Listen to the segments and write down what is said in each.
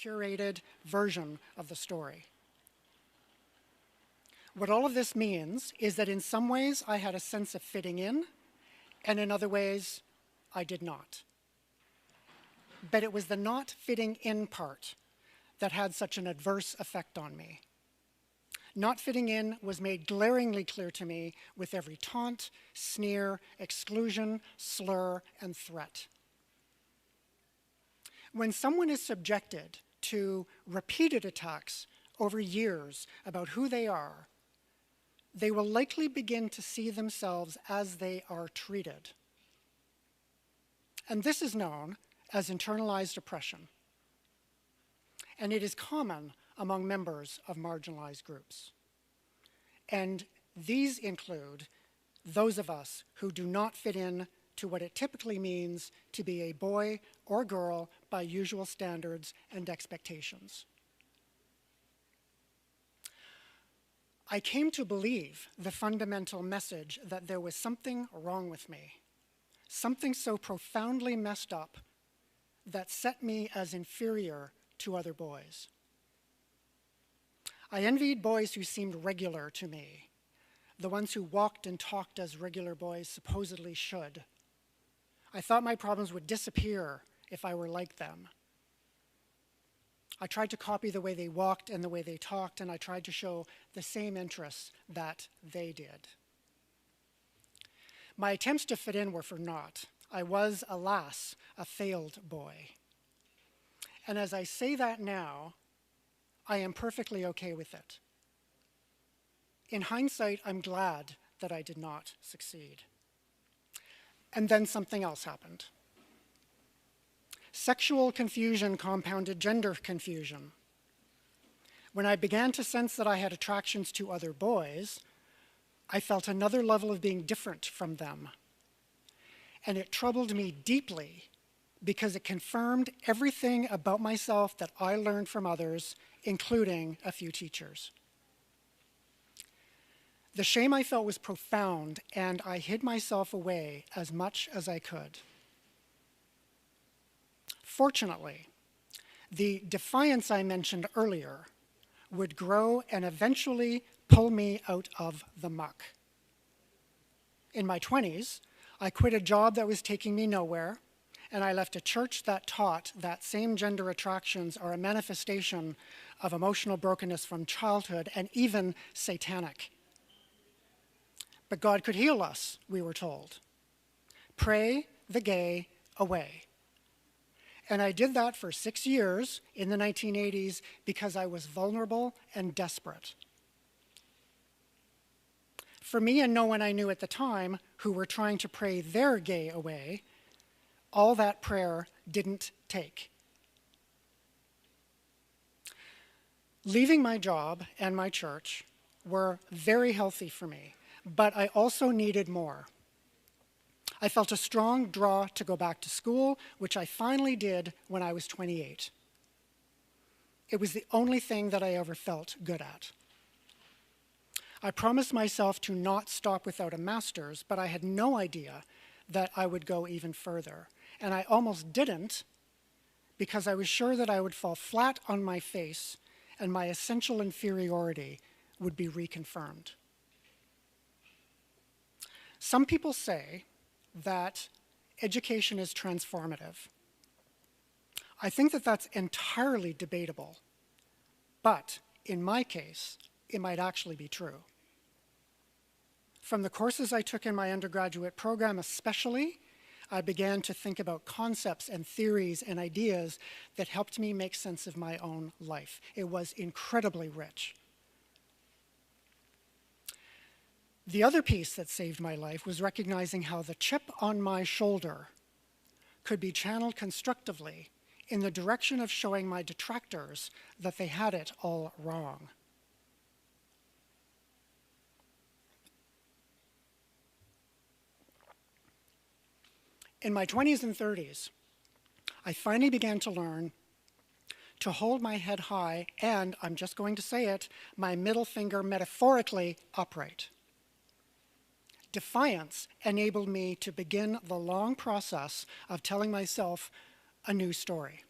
curated version of the story. What all of this means is that in some ways I had a sense of fitting in, and in other ways I did not. But it was the not fitting in part that had such an adverse effect on me. Not fitting in was made glaringly clear to me with every taunt, sneer, exclusion, slur, and threat. When someone is subjected to repeated attacks over years about who they are, they will likely begin to see themselves as they are treated. And this is known as internalized oppression. And it is common among members of marginalized groups. And these include those of us who do not fit in to what it typically means to be a boy or girl by usual standards and expectations. I came to believe the fundamental message that there was something wrong with me, something so profoundly messed up that set me as inferior to other boys. I envied boys who seemed regular to me, the ones who walked and talked as regular boys supposedly should. I thought my problems would disappear if I were like them. I tried to copy the way they walked and the way they talked, and I tried to show the same interests that they did. My attempts to fit in were for naught. I was, alas, a failed boy. And as I say that now, I am perfectly okay with it. In hindsight, I'm glad that I did not succeed. And then something else happened. Sexual confusion compounded gender confusion. When I began to sense that I had attractions to other boys, I felt another level of being different from them. And it troubled me deeply because it confirmed everything about myself that I learned from others, including a few teachers. The shame I felt was profound, and I hid myself away as much as I could. Fortunately, the defiance I mentioned earlier would grow and eventually pull me out of the muck. In my 20s, I quit a job that was taking me nowhere, and I left a church that taught that same gender attractions are a manifestation of emotional brokenness from childhood and even satanic. But God could heal us, we were told. Pray the gay away. And I did that for 6 years in the 1980s because I was vulnerable and desperate. For me and no one I knew at the time who were trying to pray their gay away, all that prayer didn't take. Leaving my job and my church were very healthy for me, but I also needed more. I felt a strong draw to go back to school, which I finally did when I was 28. It was the only thing that I ever felt good at. I promised myself to not stop without a master's, but I had no idea that I would go even further. And I almost didn't because I was sure that I would fall flat on my face and my essential inferiority would be reconfirmed. Some people say that education is transformative. I think that that's entirely debatable, but in my case, it might actually be true. From the courses I took in my undergraduate program especially, I began to think about concepts and theories and ideas that helped me make sense of my own life. It was incredibly rich. The other piece that saved my life was recognizing how the chip on my shoulder could be channeled constructively in the direction of showing my detractors that they had it all wrong. In my 20s and 30s, I finally began to learn to hold my head high and, I'm just going to say it, my middle finger metaphorically upright. Defiance enabled me to begin the long process of telling myself a new story.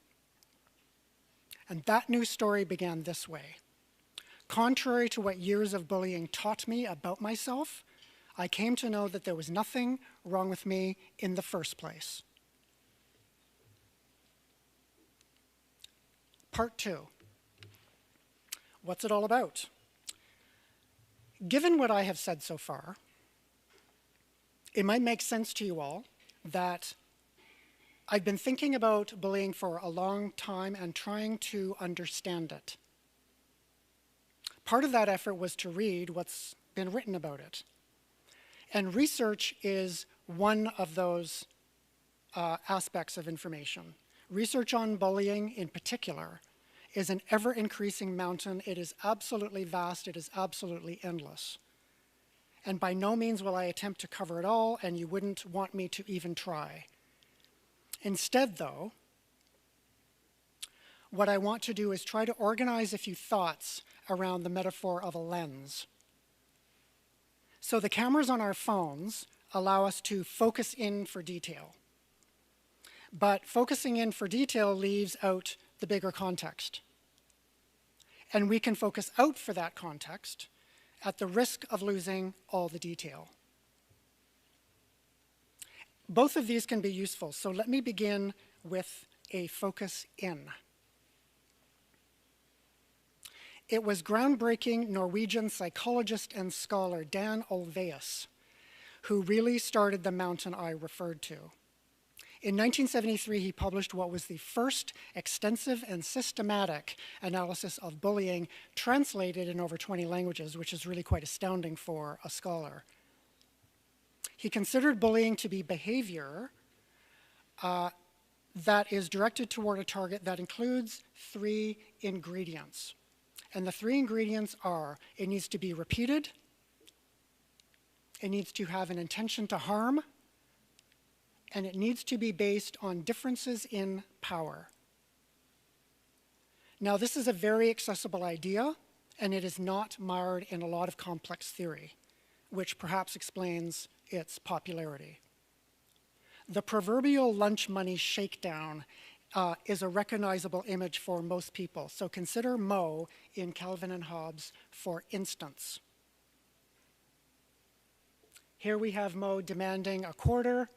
And that news story began this way. Contrary to what years of bullying taught me about myself, I came to know that there was nothing wrong with me in the first place. Part 2. What's it all about? Given what I have said so far, it might make sense to you all that I've been thinking about bullying for a long time and trying to understand it. Part of that effort was to read what's been written about it. And research is one of those aspects of information. Research on bullying in particular is an ever-increasing mountain. It is absolutely vast. It is absolutely endless. And by no means will I attempt to cover it all, and you wouldn't want me to even try. Instead, though, what I want to do is try to organize a few thoughts around the metaphor of a lens. So the cameras on our phones allow us to focus in for detail. But focusing in for detail leaves out the bigger context. And we can focus out for that context at the risk of losing all the detail. Both of these can be useful, so let me begin with a focus in. It was groundbreaking Norwegian psychologist and scholar Dan Olweus who really started the mountain I referred to. In 1973, he published what was the first extensive and systematic analysis of bullying translated in over 20 languages, which is really quite astounding for a scholar. He considered bullying to be behavior that is directed toward a target that includes 3 ingredients. And the 3 ingredients are, it needs to be repeated, it needs to have an intention to harm, and it needs to be based on differences in power. Now, this is a very accessible idea, and it is not mired in a lot of complex theory, which perhaps explains its popularity. The proverbial lunch money shakedown is a recognizable image for most people. So consider Mo in Calvin and Hobbes, for instance. Here we have Mo demanding a quarter.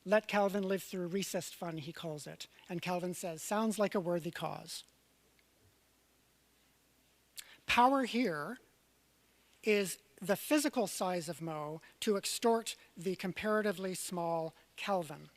Let Calvin live through recess fund, he calls it. And Calvin says, sounds like a worthy cause. Power here is the physical size of Mo to extort the comparatively small Calvin.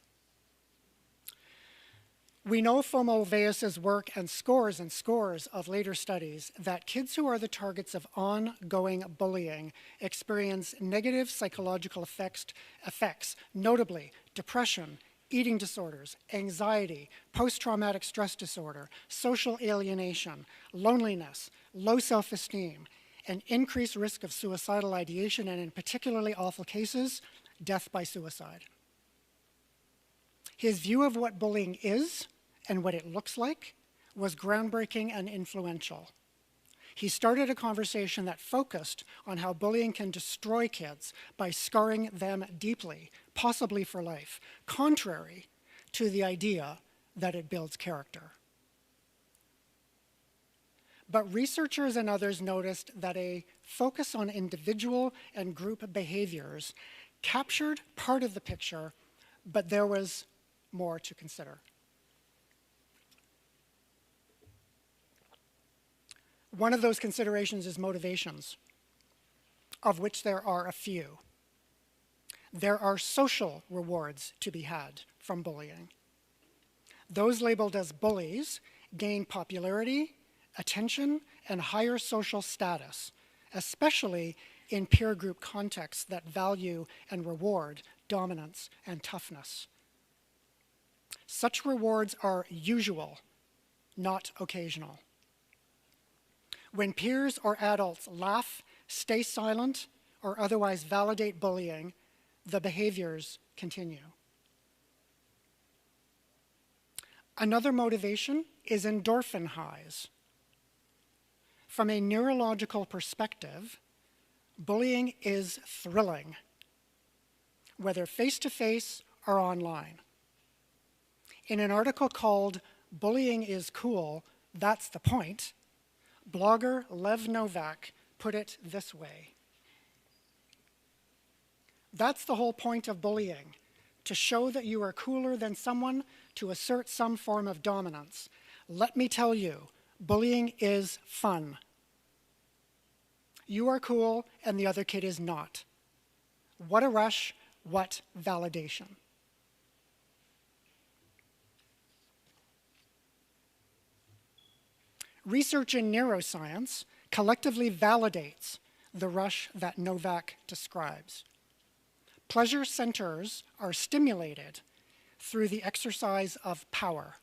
We know from Olweus's work and scores of later studies that kids who are the targets of ongoing bullying experience negative psychological effects, notably depression, eating disorders, anxiety, post-traumatic stress disorder, social alienation, loneliness, low self-esteem, an increased risk of suicidal ideation, and in particularly awful cases, death by suicide. His view of what bullying is and what it looks like was groundbreaking and influential. He started a conversation that focused on how bullying can destroy kids by scarring them deeply, possibly for life, contrary to the idea that it builds character. But researchers and others noticed that a focus on individual and group behaviors captured part of the picture, but there was more to consider. One of those considerations is motivations, of which there are a few. There are social rewards to be had from bullying. Those labeled as bullies gain popularity, attention, and higher social status, especially in peer group contexts that value and reward dominance and toughness. Such rewards are usual, not occasional. When peers or adults laugh, stay silent, or otherwise validate bullying, the behaviors continue. Another motivation is endorphin highs. From a neurological perspective, bullying is thrilling, whether face-to-face or online. In an article called "Bullying is Cool: That's the point. Blogger Lev Novak put it this way. That's the whole point of bullying, to show that you are cooler than someone, to assert some form of dominance. Let me tell you, bullying is fun. You are cool and the other kid is not. What a rush, what validation. Research in neuroscience collectively validates the rush that Novak describes. Pleasure centers are stimulated through the exercise of power.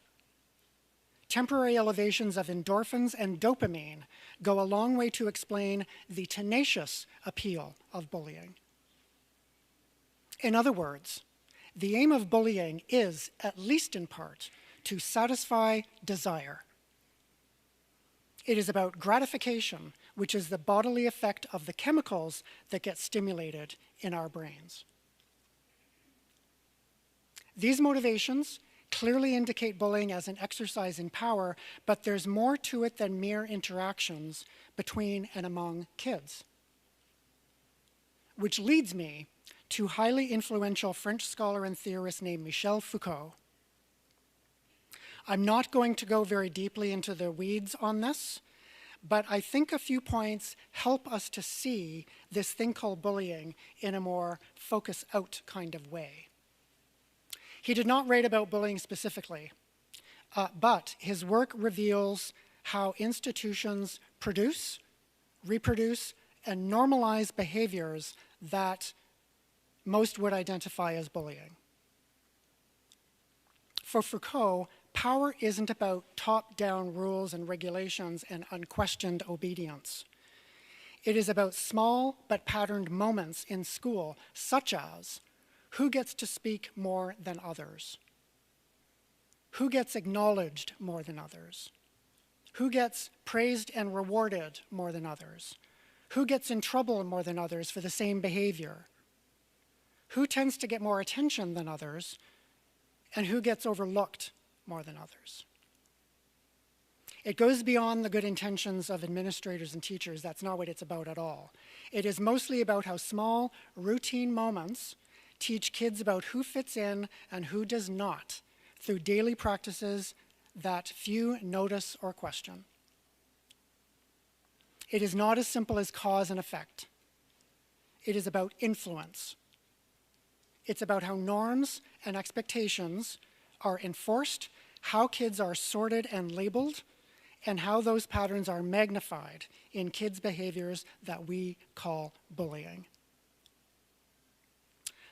Temporary elevations of endorphins and dopamine go a long way to explain the tenacious appeal of bullying. In other words, the aim of bullying is, at least in part, to satisfy desire. It is about gratification, which is the bodily effect of the chemicals that get stimulated in our brains. These motivations clearly indicate bullying as an exercise in power, but there's more to it than mere interactions between and among kids. Which leads me to highly influential French scholar and theorist named Michel Foucault. I'm not going to go very deeply into the weeds on this, but I think a few points help us to see this thing called bullying in a more focus-out kind of way. He did not write about bullying specifically, but his work reveals how institutions produce, reproduce, and normalize behaviors that most would identify as bullying. For Foucault, power isn't about top-down rules and regulations and unquestioned obedience. It is about small but patterned moments in school, such as who gets to speak more than others? Who gets acknowledged more than others? Who gets praised and rewarded more than others? Who gets in trouble more than others for the same behavior? Who tends to get more attention than others? And who gets overlooked more than others? It goes beyond the good intentions of administrators and teachers. That's not what it's about at all. It is mostly about how small, routine moments teach kids about who fits in and who does not through daily practices that few notice or question. It is not as simple as cause and effect. It is about influence. It's about how norms and expectations are enforced, how kids are sorted and labeled, and how those patterns are magnified in kids' behaviors that we call bullying.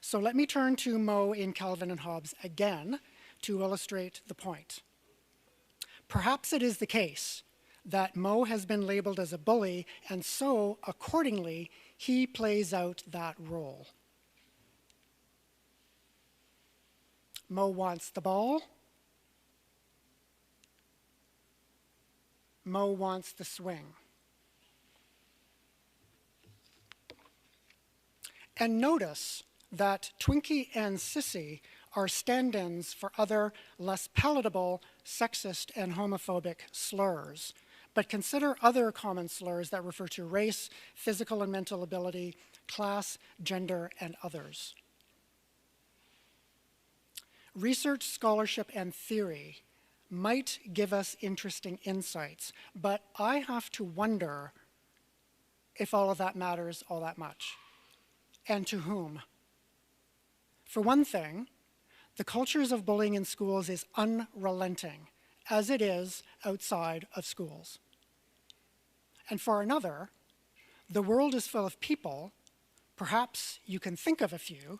So let me turn to Moe in Calvin and Hobbes again to illustrate the point. Perhaps it is the case that Moe has been labeled as a bully, and so, accordingly, he plays out that role. Moe wants the ball. Moe wants the swing. And notice that Twinkie and Sissy are stand-ins for other less palatable sexist and homophobic slurs. But consider other common slurs that refer to race, physical and mental ability, class, gender, and others. Research, scholarship, and theory might give us interesting insights, but I have to wonder if all of that matters all that much, and to whom. For one thing, the cultures of bullying in schools is unrelenting, as it is outside of schools. And for another, the world is full of people, perhaps you can think of a few,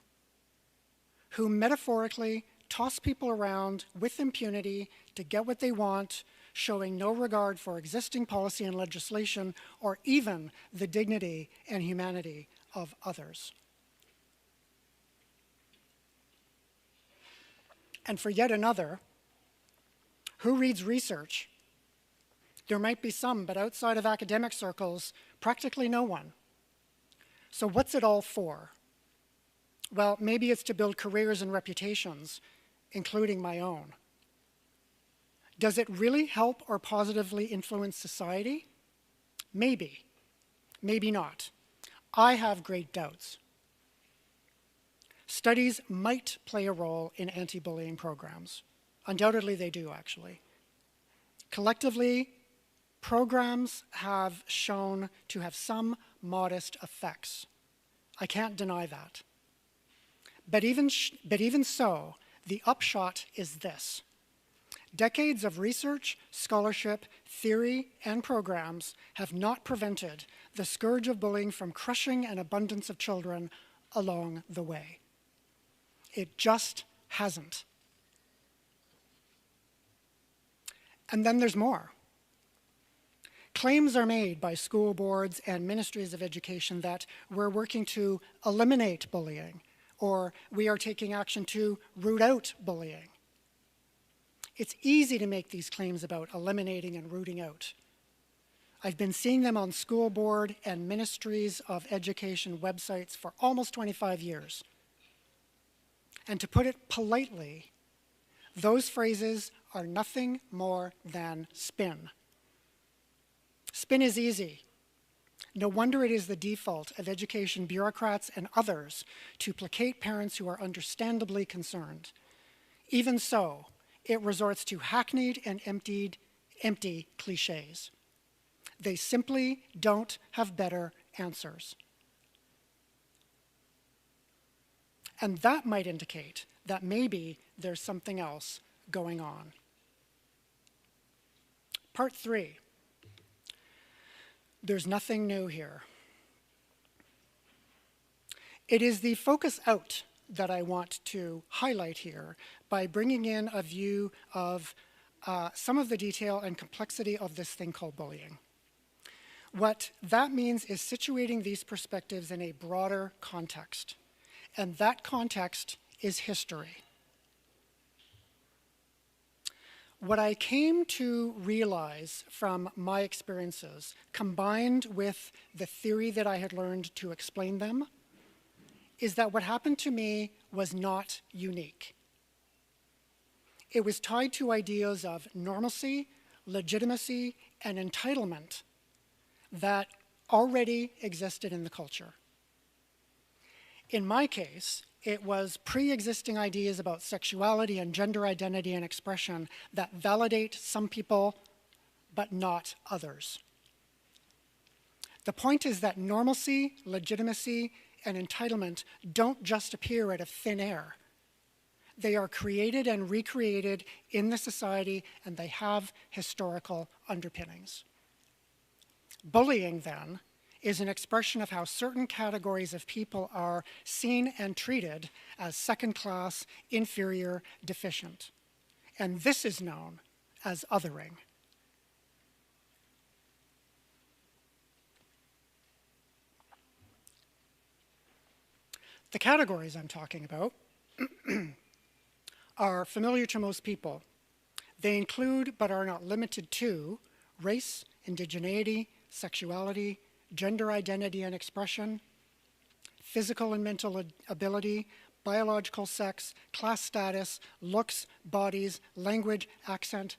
who metaphorically toss people around with impunity to get what they want, showing no regard for existing policy and legislation or even the dignity and humanity of others. And for yet another, who reads research? There might be some, but outside of academic circles, practically no one. So what's it all for? Well, maybe it's to build careers and reputations, including my own. Does it really help or positively influence society? Maybe. Maybe not. I have great doubts. Studies might play a role in anti-bullying programs. Undoubtedly they do, actually. Collectively, programs have shown to have some modest effects. I can't deny that. But even so, the upshot is this. Decades of research, scholarship, theory, and programs have not prevented the scourge of bullying from crushing an abundance of children along the way. It just hasn't. And then there's more. Claims are made by school boards and ministries of education that we're working to eliminate bullying, or we are taking action to root out bullying. It's easy to make these claims about eliminating and rooting out. I've been seeing them on school board and ministries of education websites for almost 25 years. And to put it politely, those phrases are nothing more than spin. Spin is easy. No wonder it is the default of education bureaucrats and others to placate parents who are understandably concerned. Even so, it resorts to hackneyed and empty cliches. They simply don't have better answers. And that might indicate that maybe there's something else going on. Part 3. There's nothing new here. It is the focus out that I want to highlight here by bringing in a view of some of the detail and complexity of this thing called bullying. What that means is situating these perspectives in a broader context, and that context is history. What I came to realize from my experiences, combined with the theory that I had learned to explain them, is that what happened to me was not unique. It was tied to ideas of normalcy, legitimacy, and entitlement that already existed in the culture. In my case, it was pre-existing ideas about sexuality and gender identity and expression that validate some people, but not others. The point is that normalcy, legitimacy, and entitlement don't just appear out of thin air. They are created and recreated in the society, and they have historical underpinnings. Bullying, then, is an expression of how certain categories of people are seen and treated as second-class, inferior, deficient. And this is known as othering. The categories I'm talking about are familiar to most people. They include, but are not limited to, race, indigeneity, sexuality, gender identity and expression, physical and mental ability, biological sex, class status, looks, bodies, language, accent,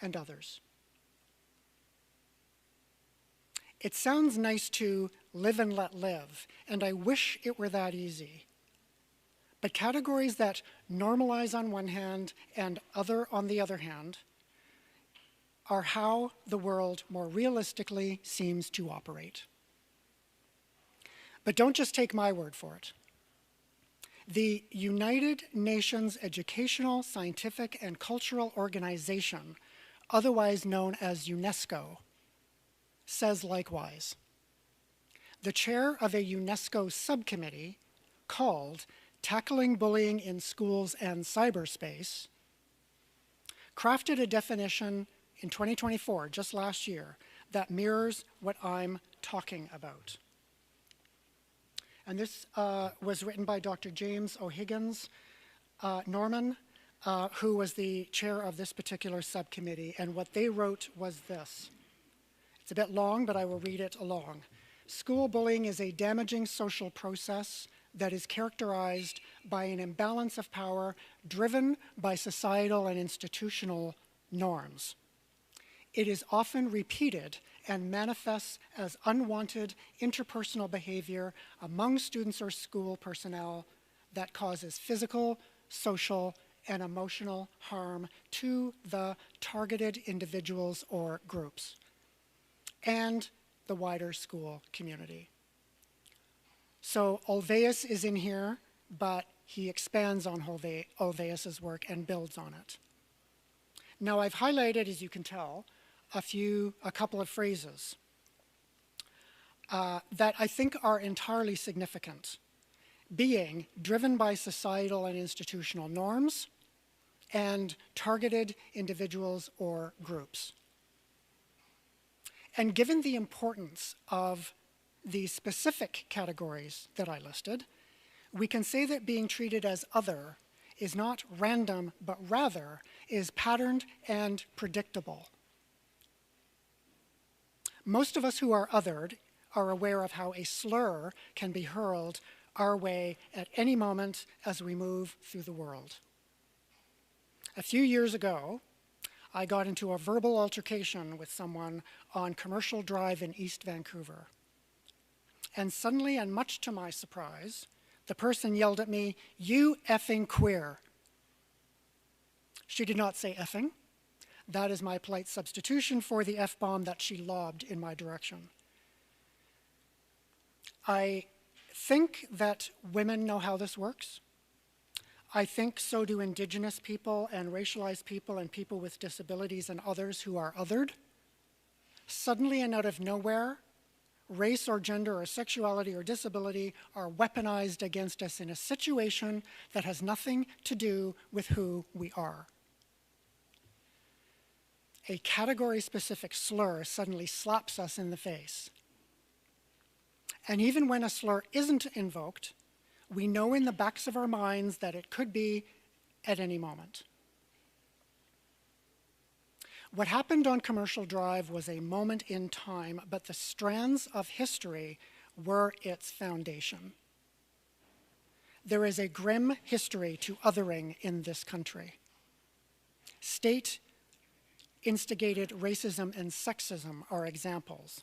and others. It sounds nice to live and let live, and I wish it were that easy. But categories that normalize on one hand and other on the other hand are how the world more realistically seems to operate. But don't just take my word for it. The United Nations Educational, Scientific, and Cultural Organization, otherwise known as UNESCO, says likewise. The chair of a UNESCO subcommittee called Tackling Bullying in Schools and Cyberspace crafted a definition in 2024, just last year, that mirrors what I'm talking about. And this was written by Dr. James O'Higgins Norman, who was the chair of this particular subcommittee. And what they wrote was this. It's a bit long, but I will read it along. School bullying is a damaging social process that is characterized by an imbalance of power driven by societal and institutional norms. It is often repeated and manifests as unwanted interpersonal behavior among students or school personnel that causes physical, social, and emotional harm to the targeted individuals or groups and the wider school community. So Ulvaeus is in here, but he expands on Ulvaeus's work and builds on it. Now I've highlighted, as you can tell, a couple of phrases that I think are entirely significant, being driven by societal and institutional norms and targeted individuals or groups. And given the importance of the specific categories that I listed, we can say that being treated as other is not random, but rather is patterned and predictable. Most of us who are othered are aware of how a slur can be hurled our way at any moment as we move through the world. A few years ago, I got into a verbal altercation with someone on Commercial Drive in East Vancouver. And suddenly, and much to my surprise, the person yelled at me, "You effing queer." She did not say effing. That is my polite substitution for the F-bomb that she lobbed in my direction. I think that women know how this works. I think so do Indigenous people and racialized people and people with disabilities and others who are othered. Suddenly and out of nowhere, race or gender or sexuality or disability are weaponized against us in a situation that has nothing to do with who we are. A category-specific slur suddenly slaps us in the face. And even when a slur isn't invoked, we know in the backs of our minds that it could be at any moment. What happened on Commercial Drive was a moment in time, but the strands of history were its foundation. There is a grim history to othering in this country. State-instigated racism and sexism are examples,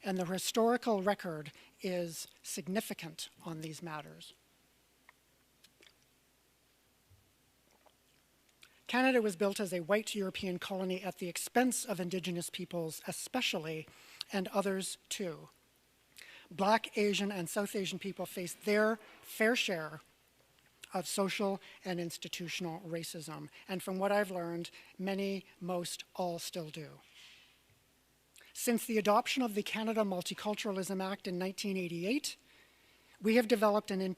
and the historical record is significant on these matters. Canada was built as a white European colony at the expense of Indigenous peoples especially, and others too. Black, Asian, and South Asian people faced their fair share of social and institutional racism, and from what I've learned, many, most, all still do. Since the adoption of the Canada Multiculturalism Act in 1988, we have developed an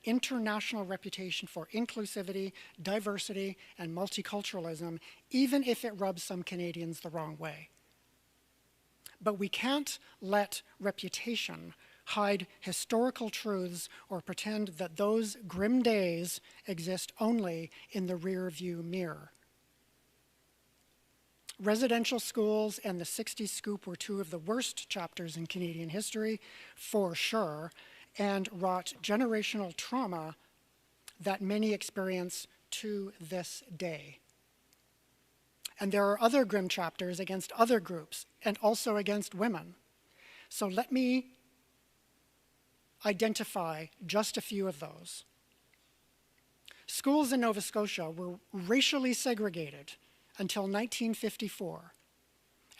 international reputation for inclusivity, diversity, and multiculturalism, even if it rubs some Canadians the wrong way. But we can't let reputation hide historical truths or pretend that those grim days exist only in the rear-view mirror. Residential schools and the 60s scoop were two of the worst chapters in Canadian history, for sure, and wrought generational trauma that many experience to this day. And there are other grim chapters against other groups and also against women. So let me identify just a few of those. Schools in Nova Scotia were racially segregated until 1954,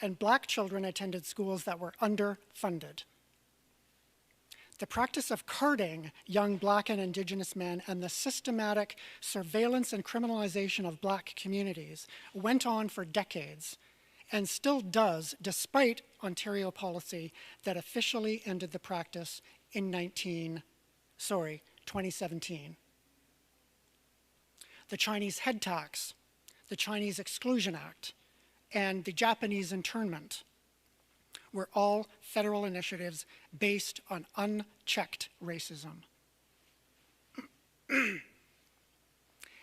and Black children attended schools that were underfunded. The practice of carding young Black and Indigenous men and the systematic surveillance and criminalization of Black communities went on for decades and still does, despite Ontario policy that officially ended the practice in 2017. The Chinese head tax, the Chinese Exclusion Act, and the Japanese internment were all federal initiatives based on unchecked racism.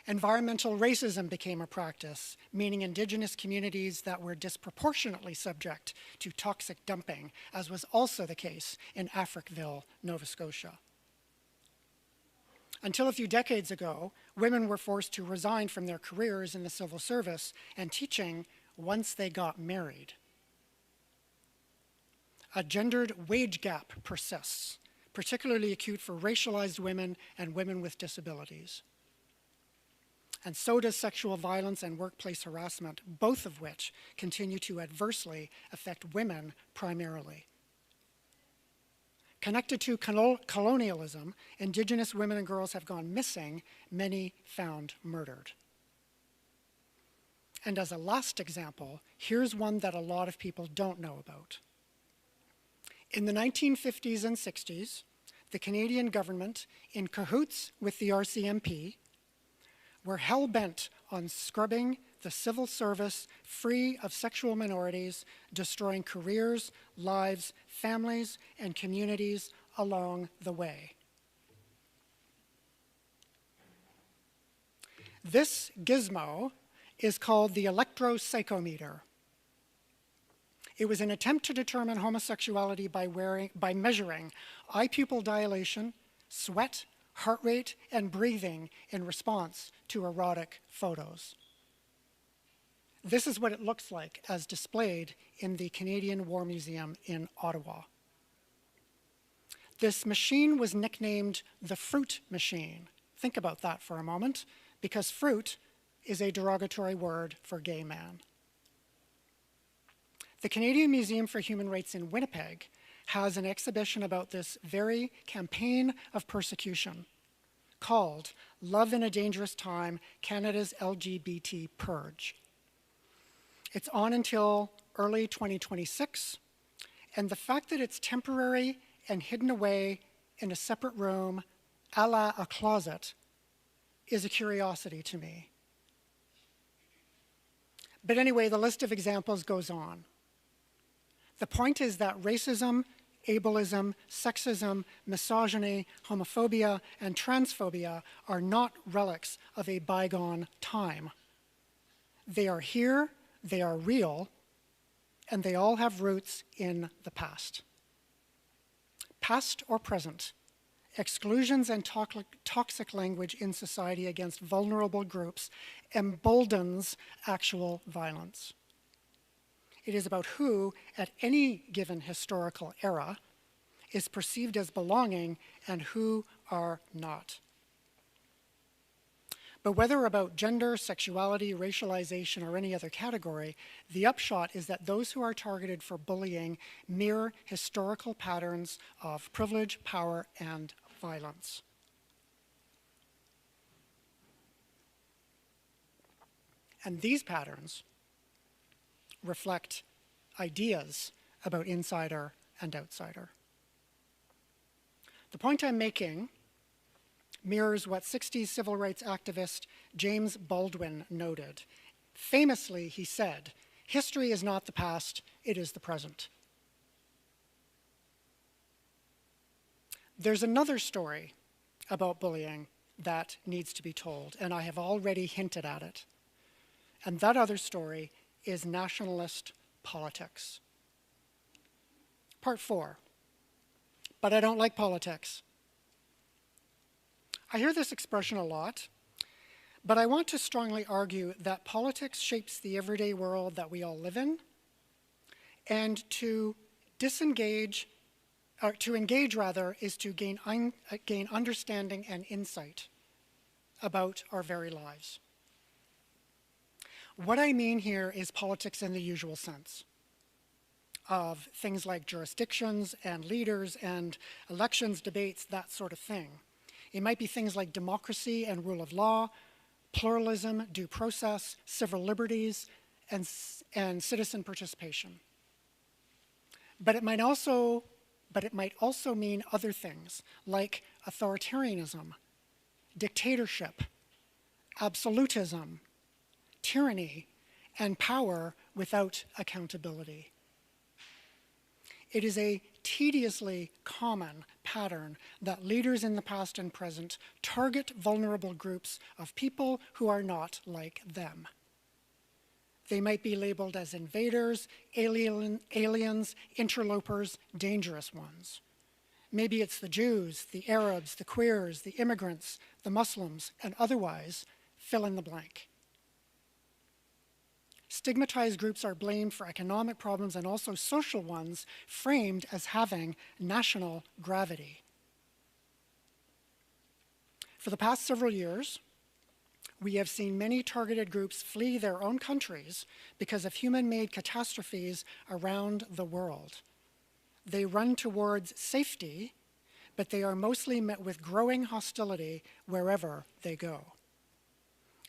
Environmental racism became a practice, meaning Indigenous communities that were disproportionately subject to toxic dumping, as was also the case in Africville, Nova Scotia. Until a few decades ago, women were forced to resign from their careers in the civil service and teaching once they got married. A gendered wage gap persists, particularly acute for racialized women and women with disabilities. And so does sexual violence and workplace harassment, both of which continue to adversely affect women primarily. Connected to colonialism, Indigenous women and girls have gone missing, many found murdered. And as a last example, here's one that a lot of people don't know about. In the 1950s and 60s, the Canadian government, in cahoots with the RCMP, were hell-bent on scrubbing the civil service free of sexual minorities, destroying careers, lives, families, and communities along the way. This gizmo is called the electropsychometer. It was an attempt to determine homosexuality by measuring eye pupil dilation, sweat, heart rate, and breathing in response to erotic photos. This is what it looks like as displayed in the Canadian War Museum in Ottawa. This machine was nicknamed the fruit machine. Think about that for a moment, because fruit is a derogatory word for gay man. The Canadian Museum for Human Rights in Winnipeg has an exhibition about this very campaign of persecution called Love in a Dangerous Time, Canada's LGBT Purge. It's on until early 2026, and the fact that it's temporary and hidden away in a separate room, a la a closet, is a curiosity to me. But anyway, the list of examples goes on. The point is that racism, ableism, sexism, misogyny, homophobia, and transphobia are not relics of a bygone time. They are here, they are real, and they all have roots in the past. Past or present, exclusions and toxic language in society against vulnerable groups emboldens actual violence. It is about who, at any given historical era, is perceived as belonging and who are not. But whether about gender, sexuality, racialization, or any other category, the upshot is that those who are targeted for bullying mirror historical patterns of privilege, power, and violence. And these patterns reflect ideas about insider and outsider. The point I'm making mirrors what 60s civil rights activist James Baldwin noted. Famously, he said, "History is not the past, it is the present." There's another story about bullying that needs to be told, and I have already hinted at it. And that other story is nationalist politics. Part 4, but I don't like politics. I hear this expression a lot, but I want to strongly argue that politics shapes the everyday world that we all live in, and to engage is to gain understanding and insight about our very lives. What I mean here is politics in the usual sense of things like jurisdictions and leaders and elections, debates, that sort of thing. It might be things like democracy and rule of law, pluralism, due process, civil liberties, and citizen participation. But it might also mean other things like authoritarianism, dictatorship, absolutism, tyranny, and power without accountability. It is a tediously common pattern that leaders in the past and present target vulnerable groups of people who are not like them. They might be labeled as invaders, aliens, interlopers, dangerous ones. Maybe it's the Jews, the Arabs, the queers, the immigrants, the Muslims, and otherwise fill in the blank. Stigmatized groups are blamed for economic problems and also social ones, framed as having national gravity. For the past several years, we have seen many targeted groups flee their own countries because of human-made catastrophes around the world. They run towards safety, but they are mostly met with growing hostility wherever they go.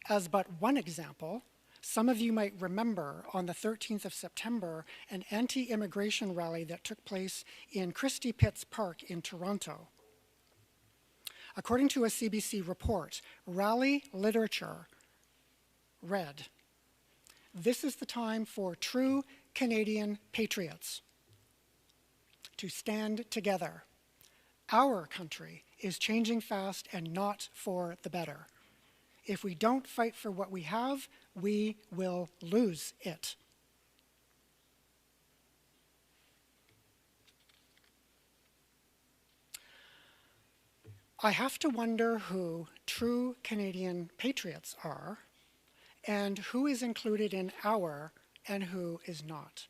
As but one example, some of you might remember on the 13th of September an anti-immigration rally that took place in Christie Pitts Park in Toronto. According to a CBC report, rally literature read, "This is the time for true Canadian patriots to stand together. Our country is changing fast and not for the better. If we don't fight for what we have, we will lose it." I have to wonder who true Canadian patriots are and who is included in our and who is not.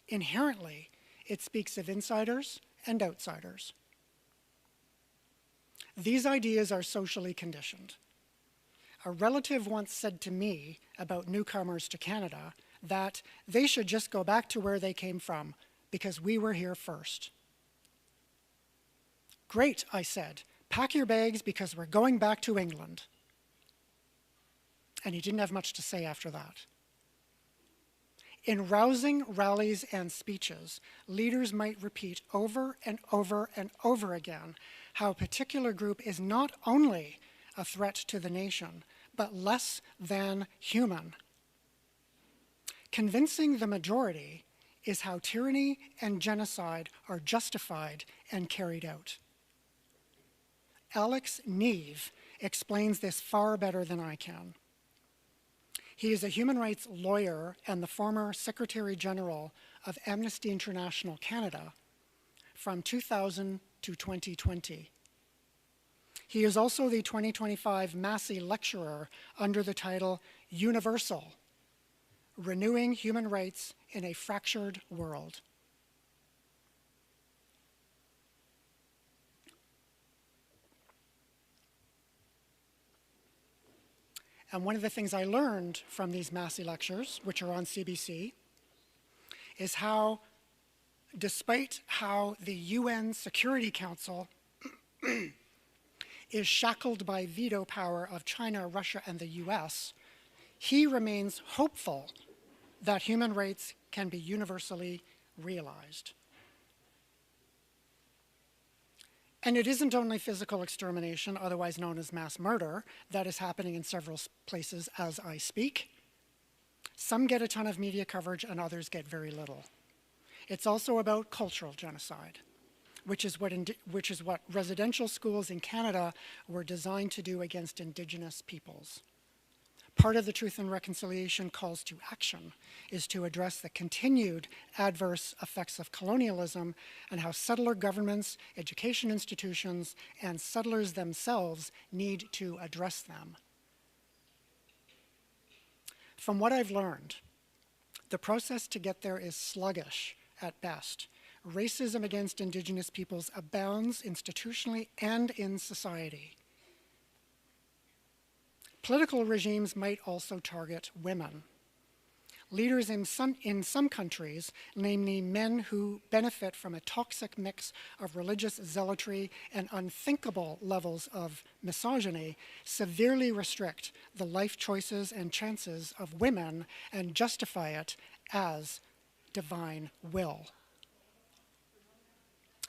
Inherently, it speaks of insiders and outsiders. These ideas are socially conditioned. A relative once said to me about newcomers to Canada that they should just go back to where they came from because we were here first. "Great," I said, "pack your bags because we're going back to England." And he didn't have much to say after that. In rousing rallies and speeches, leaders might repeat over and over and over again how a particular group is not only a threat to the nation, but less than human. Convincing the majority is how tyranny and genocide are justified and carried out. Alex Neve explains this far better than I can. He is a human rights lawyer and the former Secretary General of Amnesty International Canada from 2000 to 2020. He is also the 2025 Massey Lecturer under the title Universal: Renewing Human Rights in a Fractured World. And one of the things I learned from these Massey lectures, which are on CBC, is how, despite how the UN Security Council is shackled by veto power of China, Russia, and the US, he remains hopeful that human rights can be universally realized. And it isn't only physical extermination, otherwise known as mass murder, that is happening in several places as I speak. Some get a ton of media coverage and others get very little. It's also about cultural genocide, which is what residential schools in Canada were designed to do against Indigenous peoples. Part of the Truth and Reconciliation calls to action is to address the continued adverse effects of colonialism and how settler governments, education institutions, and settlers themselves need to address them. From what I've learned, the process to get there is sluggish at best. Racism against Indigenous peoples abounds institutionally and in society. Political regimes might also target women. Leaders in some countries, namely men who benefit from a toxic mix of religious zealotry and unthinkable levels of misogyny, severely restrict the life choices and chances of women and justify it as divine will.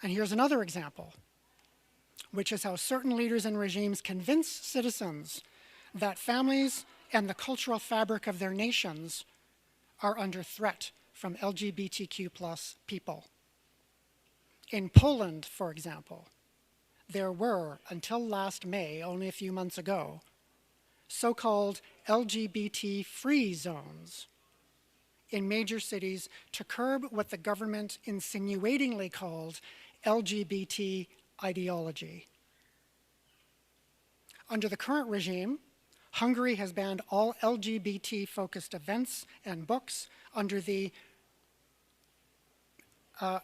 And here's another example, which is how certain leaders and regimes convince citizens that families and the cultural fabric of their nations are under threat from LGBTQ+ people. In Poland, for example, there were, until last May, only a few months ago, so-called LGBT-free zones in major cities to curb what the government insinuatingly called LGBT ideology. Under the current regime, Hungary has banned all LGBT-focused events and books under the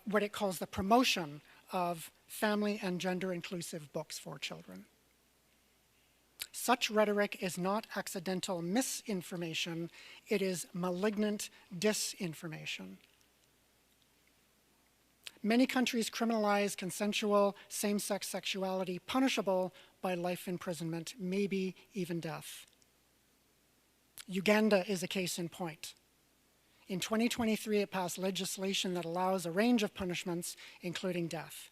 what it calls the promotion of family and gender-inclusive books for children. Such rhetoric is not accidental misinformation, it is malignant disinformation. Many countries criminalize consensual same-sex sexuality, punishable by life imprisonment, maybe even death. Uganda is a case in point. In 2023, it passed legislation that allows a range of punishments, including death.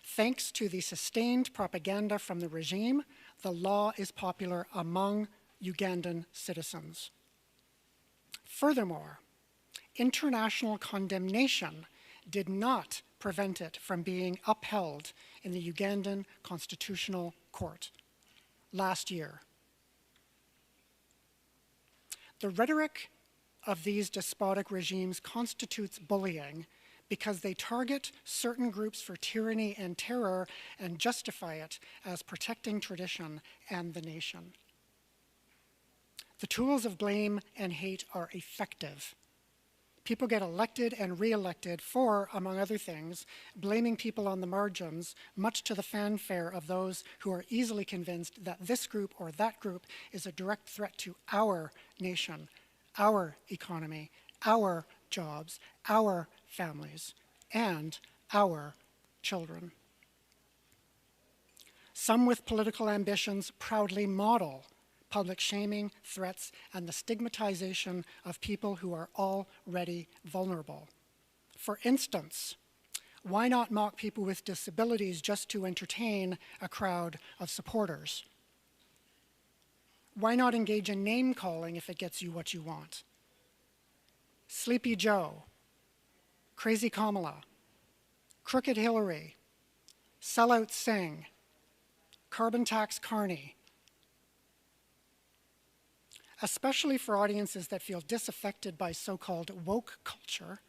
Thanks to the sustained propaganda from the regime, the law is popular among Ugandan citizens. Furthermore, international condemnation did not prevent it from being upheld in the Ugandan Constitutional Court last year. The rhetoric of these despotic regimes constitutes bullying because they target certain groups for tyranny and terror and justify it as protecting tradition and the nation. The tools of blame and hate are effective. People get elected and re-elected for, among other things, blaming people on the margins, much to the fanfare of those who are easily convinced that this group or that group is a direct threat to our nation, our economy, our jobs, our families, and our children. Some with political ambitions proudly model public shaming, threats, and the stigmatization of people who are already vulnerable. For instance, why not mock people with disabilities just to entertain a crowd of supporters? Why not engage in name-calling if it gets you what you want? Sleepy Joe, Crazy Kamala, Crooked Hillary, Sellout Singh, Carbon Tax Carney. Especially for audiences that feel disaffected by so-called woke culture,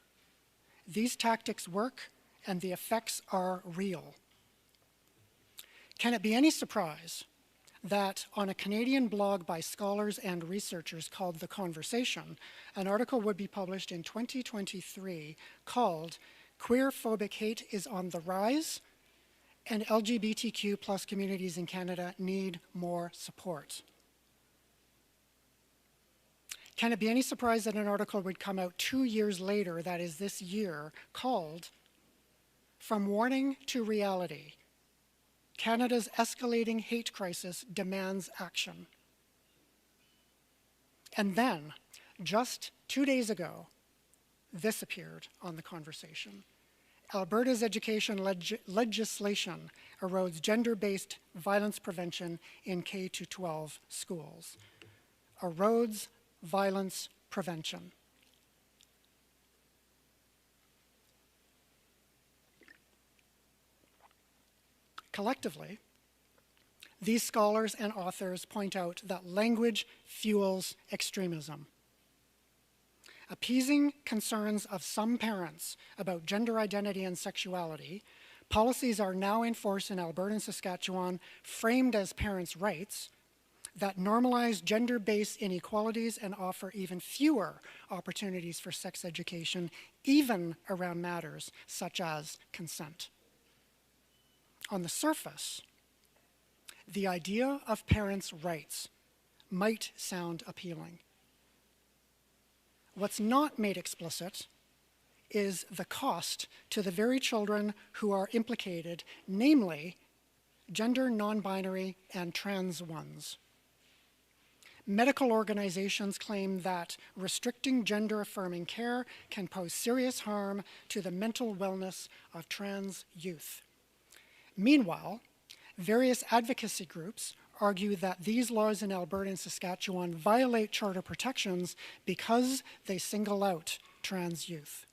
these tactics work and the effects are real. Can it be any surprise that on a Canadian blog by scholars and researchers called The Conversation, an article would be published in 2023 called "Queer-Phobic Hate is on the Rise and LGBTQ plus communities in Canada need more support"? Can it be any surprise that an article would come out 2 years later, that is this year, called "From Warning to Reality, Canada's Escalating Hate Crisis Demands Action"? And then, just 2 days ago, this appeared on The Conversation. Alberta's education legislation erodes gender-based violence prevention in K-12 schools. Erodes violence prevention. Collectively, these scholars and authors point out that language fuels extremism. Appeasing concerns of some parents about gender identity and sexuality, policies are now in force in Alberta and Saskatchewan framed as parents' rights that normalize gender-based inequalities and offer even fewer opportunities for sex education, even around matters such as consent. On the surface, the idea of parents' rights might sound appealing. What's not made explicit is the cost to the very children who are implicated, namely gender non-binary and trans ones. Medical organizations claim that restricting gender-affirming care can pose serious harm to the mental wellness of trans youth. Meanwhile, various advocacy groups argue that these laws in Alberta and Saskatchewan violate charter protections because they single out trans youth.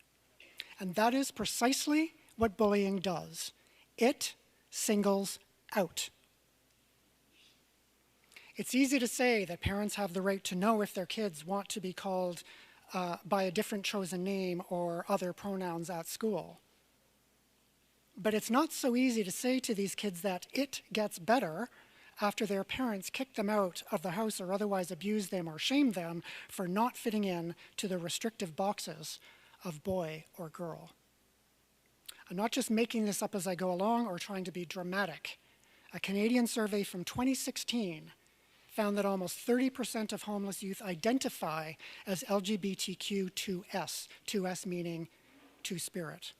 And that is precisely what bullying does. It singles out. It's easy to say that parents have the right to know if their kids want to be called by a different chosen name or other pronouns at school. But it's not so easy to say to these kids that it gets better after their parents kicked them out of the house or otherwise abused them or shamed them for not fitting in to the restrictive boxes of boy or girl. I'm not just making this up as I go along or trying to be dramatic. A Canadian survey from 2016 found that almost 30% of homeless youth identify as LGBTQ2S, 2S meaning two-spirit.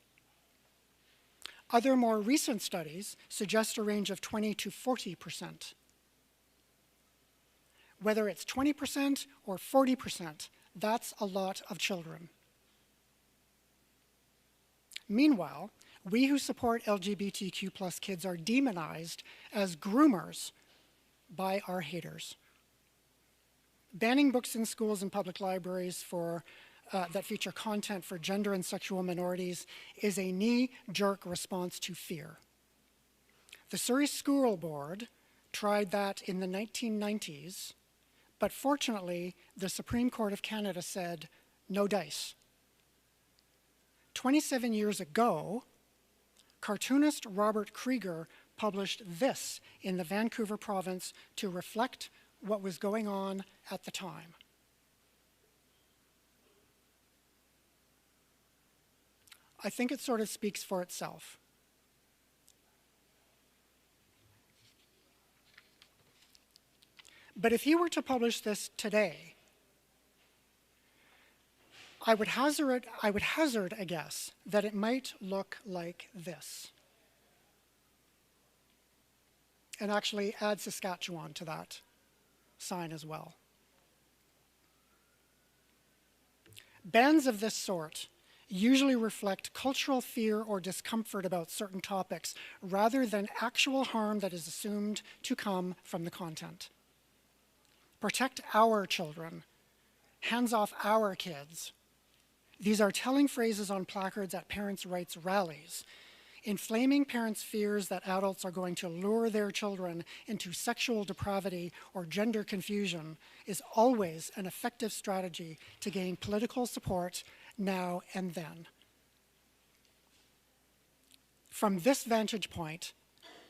Other more recent studies suggest a range of 20 to 40%. Whether it's 20% or 40%, that's a lot of children. Meanwhile, we who support LGBTQ plus kids are demonized as groomers by our haters. Banning books in schools and public libraries that feature content for gender and sexual minorities is a knee-jerk response to fear. The Surrey School Board tried that in the 1990s, but fortunately, the Supreme Court of Canada said, no dice. 27 years ago, cartoonist Robert Krieger published this in the Vancouver province to reflect what was going on at the time. I think it sort of speaks for itself. But if he were to publish this today, I would hazard a guess that it might look like this. And actually add Saskatchewan to that sign as well. Bans of this sort usually reflect cultural fear or discomfort about certain topics rather than actual harm that is assumed to come from the content. Protect our children. Hands off our kids. These are telling phrases on placards at parents' rights rallies, inflaming parents' fears that adults are going to lure their children into sexual depravity or gender confusion is always an effective strategy to gain political support now and then. From this vantage point,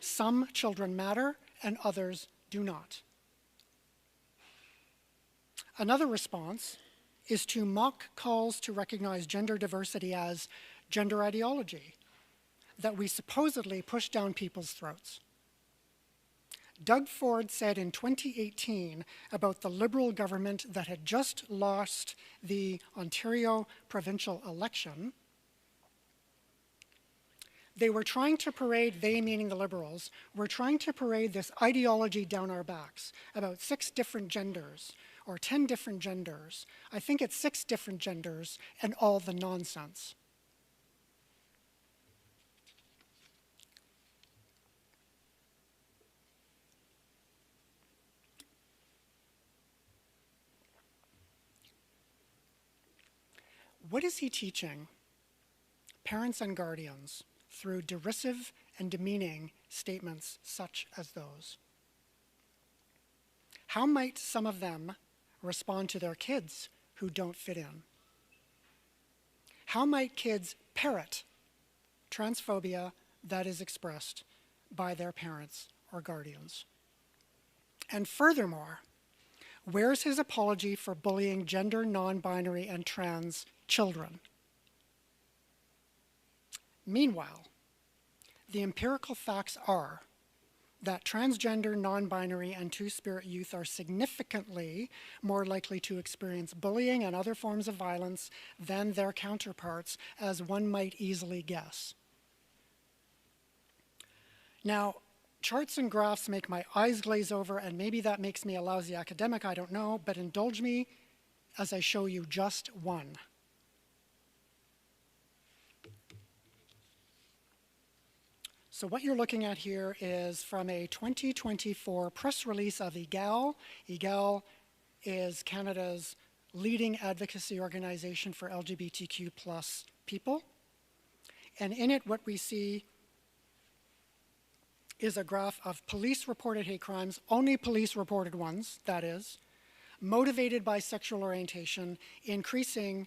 some children matter and others do not. Another response is to mock calls to recognize gender diversity as gender ideology that we supposedly push down people's throats. Doug Ford said in 2018 about the Liberal government that had just lost the Ontario provincial election, they were trying to parade, they meaning the Liberals, were trying to parade this ideology down our backs about 6 different genders or 10 different genders. I think it's 6 different genders and all the nonsense. What is he teaching parents and guardians through derisive and demeaning statements such as those? How might some of them respond to their kids who don't fit in? How might kids parrot transphobia that is expressed by their parents or guardians? And furthermore, where's his apology for bullying gender, non-binary, and trans children? Meanwhile, the empirical facts are that transgender, non-binary, and two-spirit youth are significantly more likely to experience bullying and other forms of violence than their counterparts, as one might easily guess. Now, charts and graphs make my eyes glaze over, and maybe that makes me a lousy academic, I don't know, but indulge me as I show you just one. So what you're looking at here is from a 2024 press release of EGAL. EGAL is Canada's leading advocacy organization for LGBTQ plus people. And in it, what we see is a graph of police-reported hate crimes, only police-reported ones, that is, motivated by sexual orientation, increasing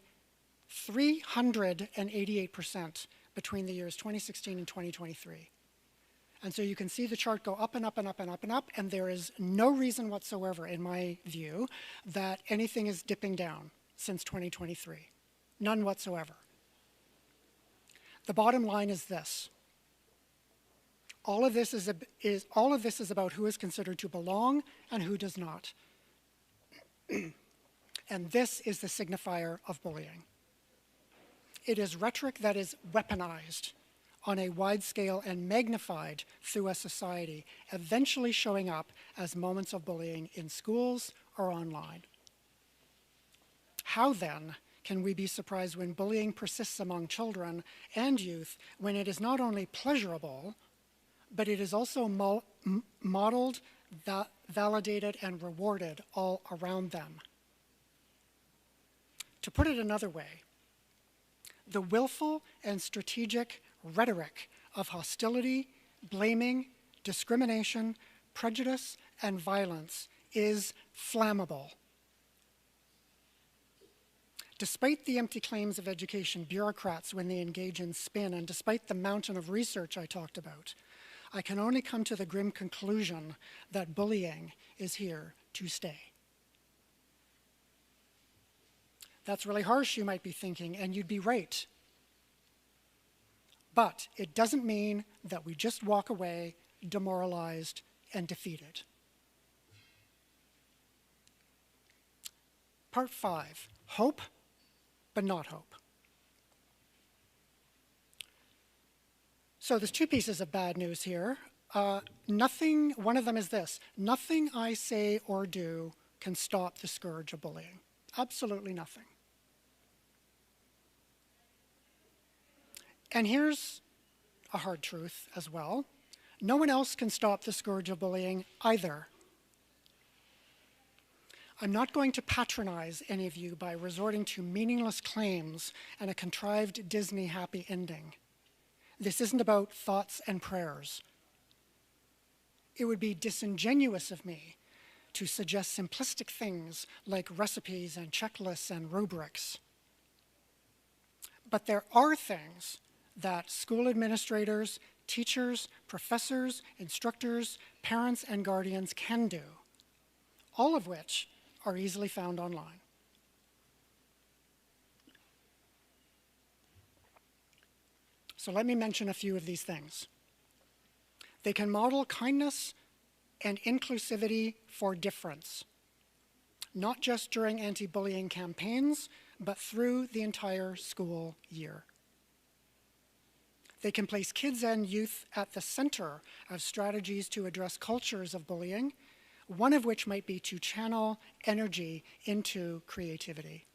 388% between the years 2016 and 2023. And so you can see the chart go up and up and up and up and up, and there is no reason whatsoever, in my view, that anything is dipping down since 2023. None whatsoever. The bottom line is this. All of this is about who is considered to belong and who does not. And this is the signifier of bullying. It is rhetoric that is weaponized on a wide scale and magnified through a society, eventually showing up as moments of bullying in schools or online. How then can we be surprised when bullying persists among children and youth when it is not only pleasurable, but it is also modeled, validated, and rewarded all around them? To put it another way, the willful and strategic rhetoric of hostility, blaming, discrimination, prejudice, and violence is flammable. Despite the empty claims of education bureaucrats when they engage in spin, and despite the mountain of research I talked about, I can only come to the grim conclusion that bullying is here to stay. That's really harsh, you might be thinking, and you'd be right. But it doesn't mean that we just walk away demoralized and defeated. Part 5, hope, but not hope. So there's two pieces of bad news here. One of them is this: nothing I say or do can stop the scourge of bullying. Absolutely nothing. And here's a hard truth as well. No one else can stop the scourge of bullying either. I'm not going to patronize any of you by resorting to meaningless claims and a contrived Disney happy ending. This isn't about thoughts and prayers. It would be disingenuous of me to suggest simplistic things like recipes and checklists and rubrics. But there are things that school administrators, teachers, professors, instructors, parents, and guardians can do, all of which are easily found online. So let me mention a few of these things. They can model kindness and inclusivity for difference, not just during anti-bullying campaigns, but through the entire school year. They can place kids and youth at the center of strategies to address cultures of bullying, one of which might be to channel energy into creativity.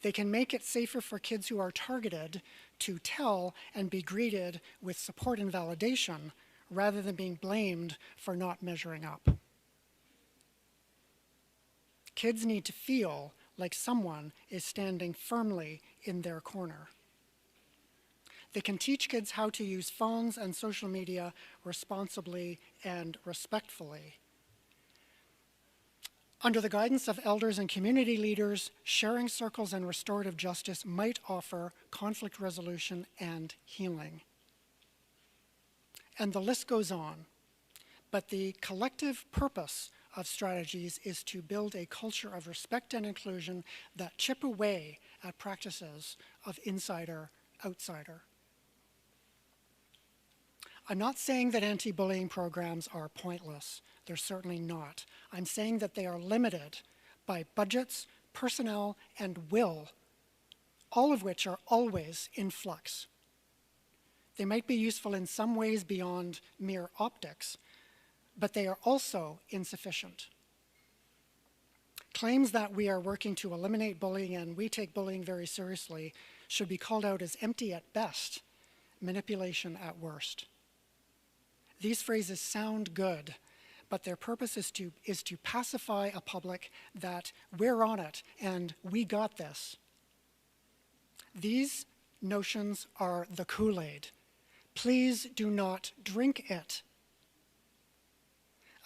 They can make it safer for kids who are targeted to tell and be greeted with support and validation rather than being blamed for not measuring up. Kids need to feel like someone is standing firmly in their corner. They can teach kids how to use phones and social media responsibly and respectfully. Under the guidance of elders and community leaders, sharing circles and restorative justice might offer conflict resolution and healing. And the list goes on, but the collective purpose of strategies is to build a culture of respect and inclusion that chip away at practices of insider-outsider. I'm not saying that anti-bullying programs are pointless. They're certainly not. I'm saying that they are limited by budgets, personnel, and will, all of which are always in flux. They might be useful in some ways beyond mere optics, but they are also insufficient. Claims that we are working to eliminate bullying and we take bullying very seriously should be called out as empty at best, manipulation at worst. These phrases sound good, but their purpose is to pacify a public that we're on it and we got this. These notions are the Kool-Aid. Please do not drink it.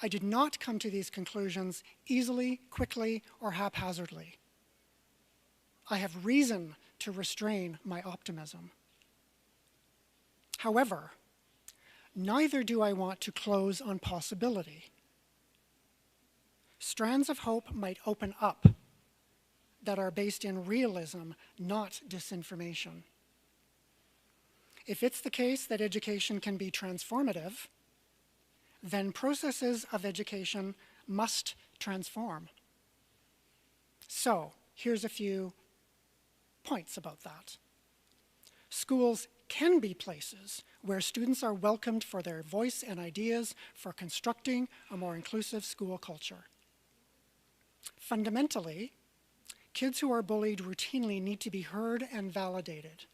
I did not come to these conclusions easily, quickly, or haphazardly. I have reason to restrain my optimism. However, neither do I want to close on possibility. Strands of hope might open up that are based in realism, not disinformation. If it's the case that education can be transformative, then processes of education must transform. So, here's a few points about that. Schools can be places where students are welcomed for their voice and ideas for constructing a more inclusive school culture. Fundamentally, kids who are bullied routinely need to be heard and validated.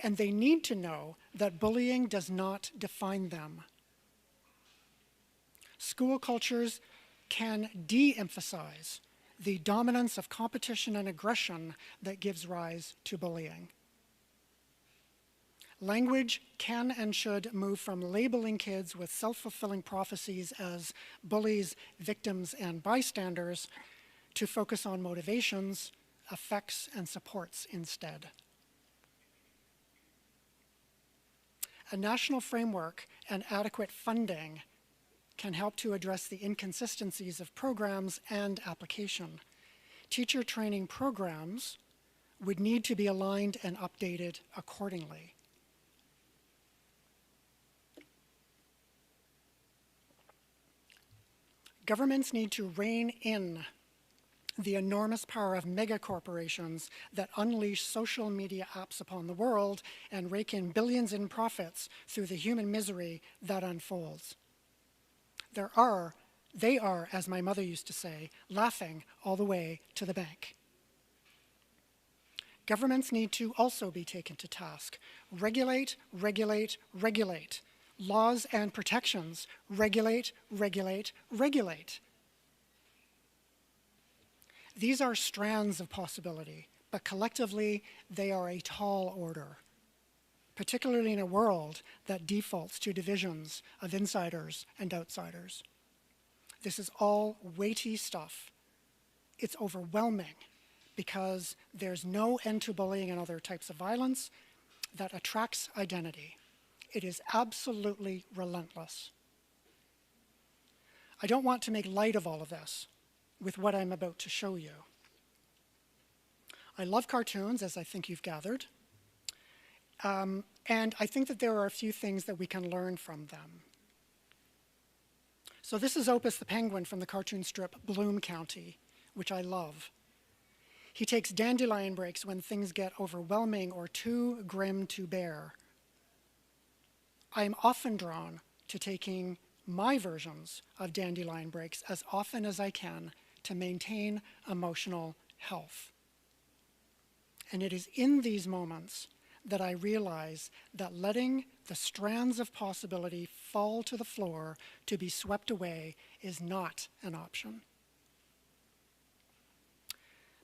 And they need to know that bullying does not define them. School cultures can de-emphasize the dominance of competition and aggression that gives rise to bullying. Language can and should move from labeling kids with self-fulfilling prophecies as bullies, victims, and bystanders to focus on motivations, effects, and supports instead. A national framework and adequate funding can help to address the inconsistencies of programs and application. Teacher training programs would need to be aligned and updated accordingly. Governments need to rein in the enormous power of megacorporations that unleash social media apps upon the world and rake in billions in profits through the human misery that unfolds. They are, as my mother used to say, laughing all the way to the bank. Governments need to also be taken to task. Regulate, regulate, regulate. Laws and protections. Regulate, regulate, regulate. These are strands of possibility, but collectively they are a tall order, particularly in a world that defaults to divisions of insiders and outsiders. This is all weighty stuff. It's overwhelming because there's no end to bullying and other types of violence that attracts identity. It is absolutely relentless. I don't want to make light of all of this with what I'm about to show you. I love cartoons, as I think you've gathered, and I think that there are a few things that we can learn from them. So this is Opus the Penguin from the cartoon strip Bloom County, which I love. He takes dandelion breaks when things get overwhelming or too grim to bear. I am often drawn to taking my versions of dandelion breaks as often as I can to maintain emotional health. And it is in these moments that I realize that letting the strands of possibility fall to the floor to be swept away is not an option.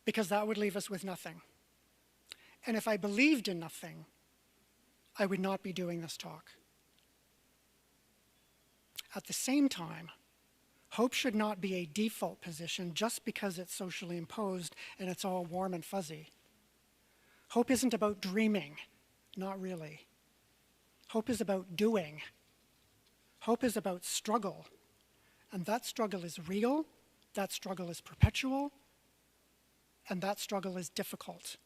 Because that would leave us with nothing. And if I believed in nothing, I would not be doing this talk. At the same time, hope should not be a default position just because it's socially imposed and it's all warm and fuzzy. Hope isn't about dreaming, not really. Hope is about doing. Hope is about struggle. And that struggle is real, that struggle is perpetual, and that struggle is difficult.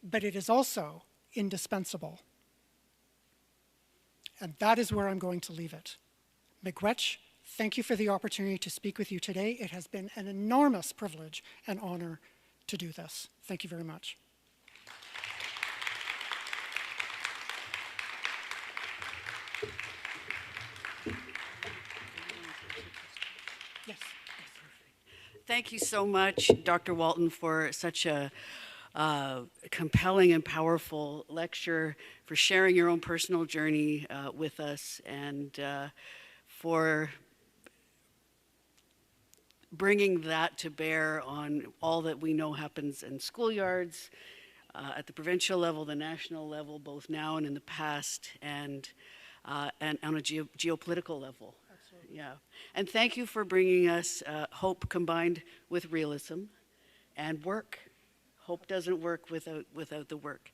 But it is also indispensable. And that is where I'm going to leave it. Miigwech, thank you for the opportunity to speak with you today. It has been an enormous privilege and honor to do this. Thank you very much. Yes. Thank you so much, Dr. Walton, for such a compelling and powerful lecture, for sharing your own personal journey with us, and for bringing that to bear on all that we know happens in schoolyards, at the provincial level, the national level, both now and in the past, and on a geopolitical level. Absolutely. Yeah. And thank you for bringing us hope combined with realism and work. hope doesn't work without the work.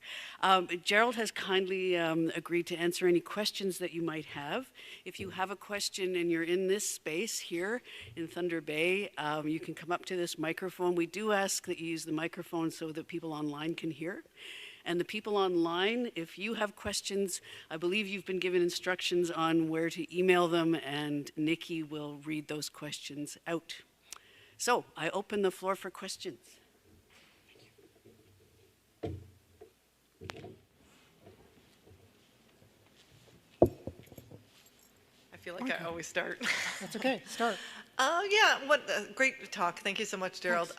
Gerald has kindly agreed to answer any questions that you might have. If you have a question and you're in this space here in Thunder Bay, you can come up to this microphone. We do ask that you use the microphone so that people online can hear. And the people online, if you have questions, I believe you've been given instructions on where to email them, and Nikki will read those questions out. So I open the floor for questions. I feel like I always start. That's okay. Start. Yeah, what great talk. Thank you so much, Gerald.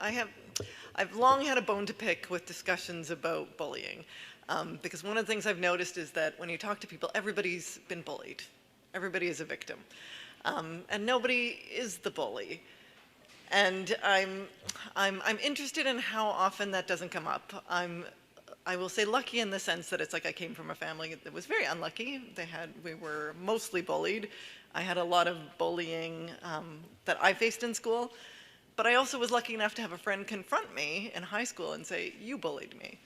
I've long had a bone to pick with discussions about bullying, because one of the things I've noticed is that when you talk to people, everybody's been bullied. Everybody is a victim, and nobody is the bully. And I'm interested in how often that doesn't come up. I will say lucky in the sense that it's like I came from a family that was very unlucky. We were mostly bullied. I had a lot of bullying that I faced in school, but I also was lucky enough to have a friend confront me in high school and say, "You bullied me."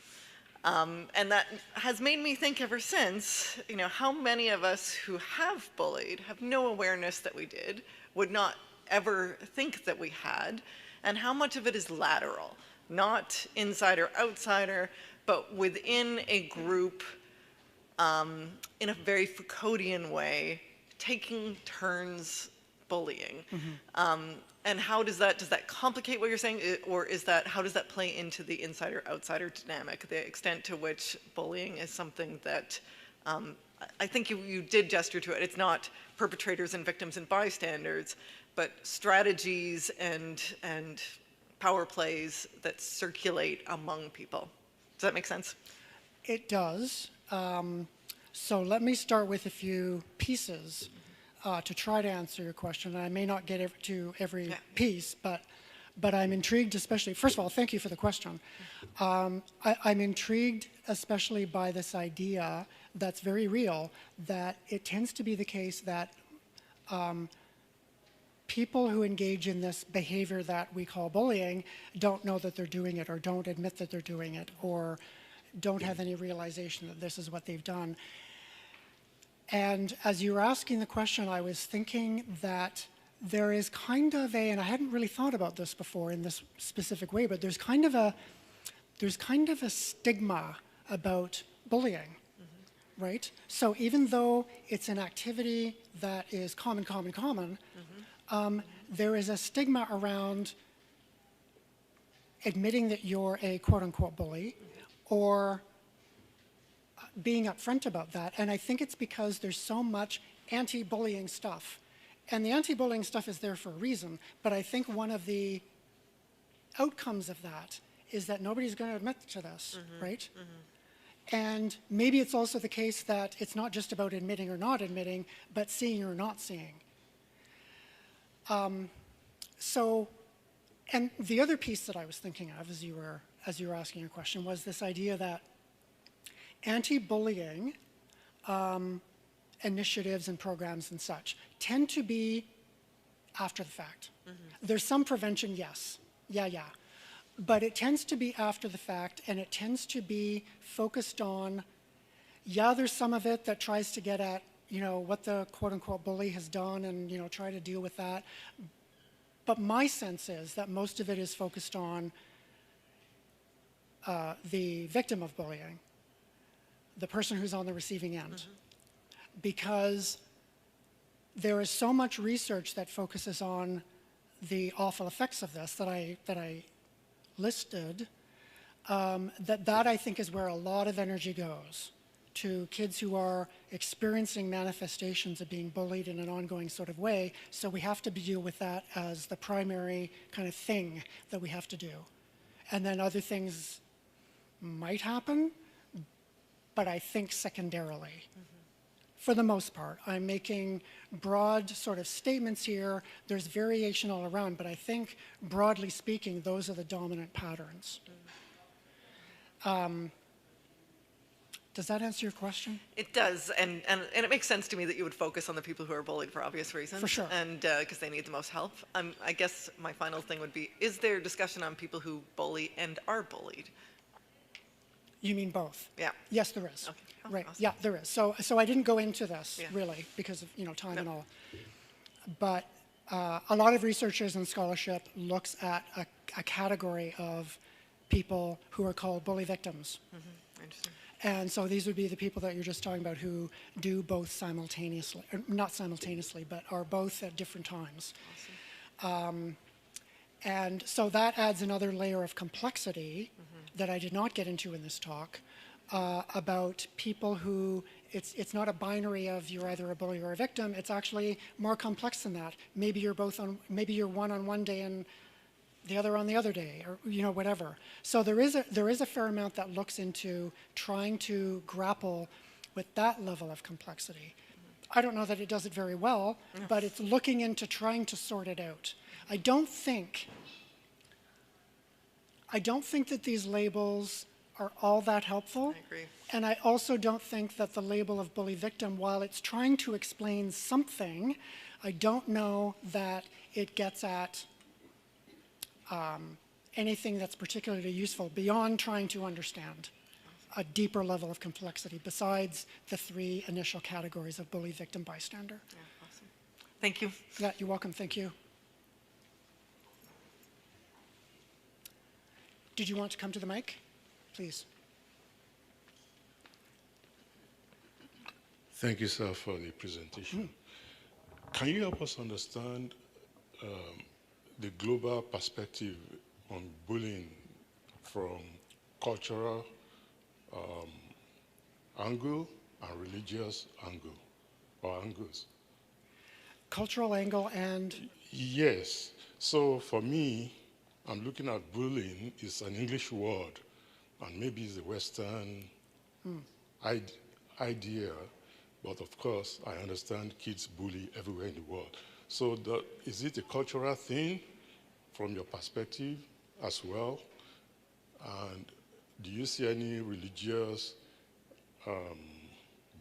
And that has made me think ever since, how many of us who have bullied have no awareness that we did, would not ever think that we had, and how much of it is lateral, not insider, outsider, but within a group, in a very Foucauldian way, taking turns bullying. And how does that complicate what you're saying, or how does that play into the insider-outsider dynamic, the extent to which bullying is something that, I think you did gesture to it, it's not perpetrators and victims and bystanders, but strategies and power plays that circulate among people. Does that make sense? It does. So let me start with a few pieces to try to answer your question. I may not get to every piece, but I'm intrigued especially, first of all, thank you for the question. I'm intrigued especially by this idea that's very real, that it tends to be the case that people who engage in this behavior that we call bullying don't know that they're doing it, or don't admit that they're doing it, or don't have any realization that this is what they've done. And as you were asking the question, I was thinking that there is kind of and I hadn't really thought about this before in this specific way, but there's kind of a stigma about bullying, right? So even though it's an activity that is common, there is a stigma around admitting that you're a quote-unquote bully, or being upfront about that. And I think it's because there's so much anti-bullying stuff. And the anti-bullying stuff is there for a reason, but I think one of the outcomes of that is that nobody's going to admit to this, right? And maybe it's also the case that it's not just about admitting or not admitting, but seeing or not seeing. And the other piece that I was thinking of as you were asking your question was this idea that anti-bullying initiatives and programs and such tend to be after the fact. There's some prevention, yes, but it tends to be after the fact, and it tends to be focused on, there's some of it that tries to get at what the quote-unquote bully has done and, try to deal with that. But my sense is that most of it is focused on the victim of bullying, the person who's on the receiving end. Because there is so much research that focuses on the awful effects of this that I listed, that I think is where a lot of energy goes, to kids who are experiencing manifestations of being bullied in an ongoing sort of way. So we have to deal with that as the primary kind of thing that we have to do. And then other things might happen, but I think secondarily. For the most part, I'm making broad sort of statements here. There's variation all around, but I think broadly speaking, those are the dominant patterns. Does that answer your question? It does, and it makes sense to me that you would focus on the people who are bullied for obvious reasons. For sure. And because they need the most help. I guess my final thing would be, is there discussion on people who bully and are bullied? You mean both? Yeah. Yes, there is. Okay. Oh, Right. awesome. Yeah, there is. So I didn't go into this Yeah. really because of time and No. all. But a lot of researchers and scholarship looks at a category of people who are called bully victims. Interesting. And so these would be the people that you're just talking about who do both simultaneously, or not simultaneously, but are both at different times. And so that adds another layer of complexity that I did not get into in this talk about people who, it's not a binary of you're either a bully or a victim, it's actually more complex than that. Maybe you're both on, maybe you're one on one day and the other on the other day, or whatever. So there is a fair amount that looks into trying to grapple with that level of complexity. I don't know that it does it very well, but it's looking into trying to sort it out. I don't think that these labels are all that helpful. I agree. And I also don't think that the label of bully victim, while it's trying to explain something, I don't know that it gets at anything that's particularly useful beyond trying to understand a deeper level of complexity besides the three initial categories of bully, victim, bystander. Yeah, awesome. Thank you. Yeah, you're welcome. Thank you. Did you want to come to the mic? Please. Thank you, sir, for the presentation. Can you help us understand the global perspective on bullying from cultural angle and religious angle, or angles? Cultural angle and Yes. So for me, I'm looking at bullying is an English word, and maybe it's a Western idea, but of course, I understand kids bully everywhere in the world. So is it a cultural thing from your perspective as well? And do you see any religious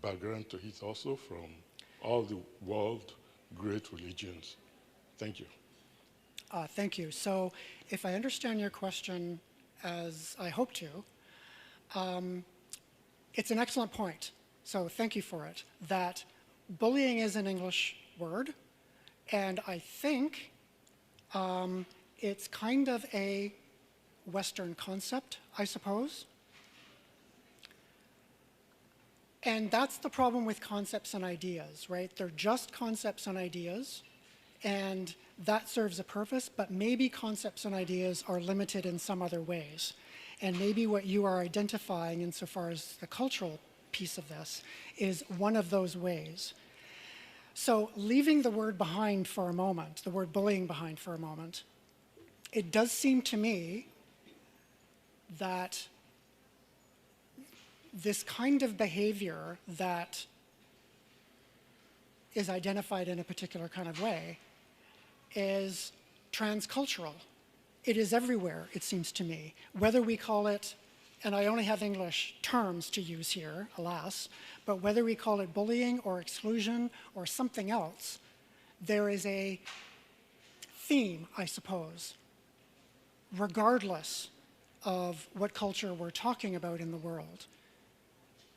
background to it also from all the world great religions? Thank you. thank you. So if I understand your question as I hope to, it's an excellent point. So thank you for it, that bullying is an English word, and I think it's kind of a Western concept, I suppose. And that's the problem with concepts and ideas, right? They're just concepts and ideas, and that serves a purpose, but maybe concepts and ideas are limited in some other ways. And maybe what you are identifying insofar as the cultural piece of this is one of those ways. So leaving the word behind for a moment, the word bullying behind for a moment, it does seem to me that this kind of behavior that is identified in a particular kind of way is transcultural. It is everywhere, it seems to me. Whether we call it, and I only have English terms to use here, alas, but whether we call it bullying or exclusion or something else, there is a theme, I suppose, regardless of what culture we're talking about in the world.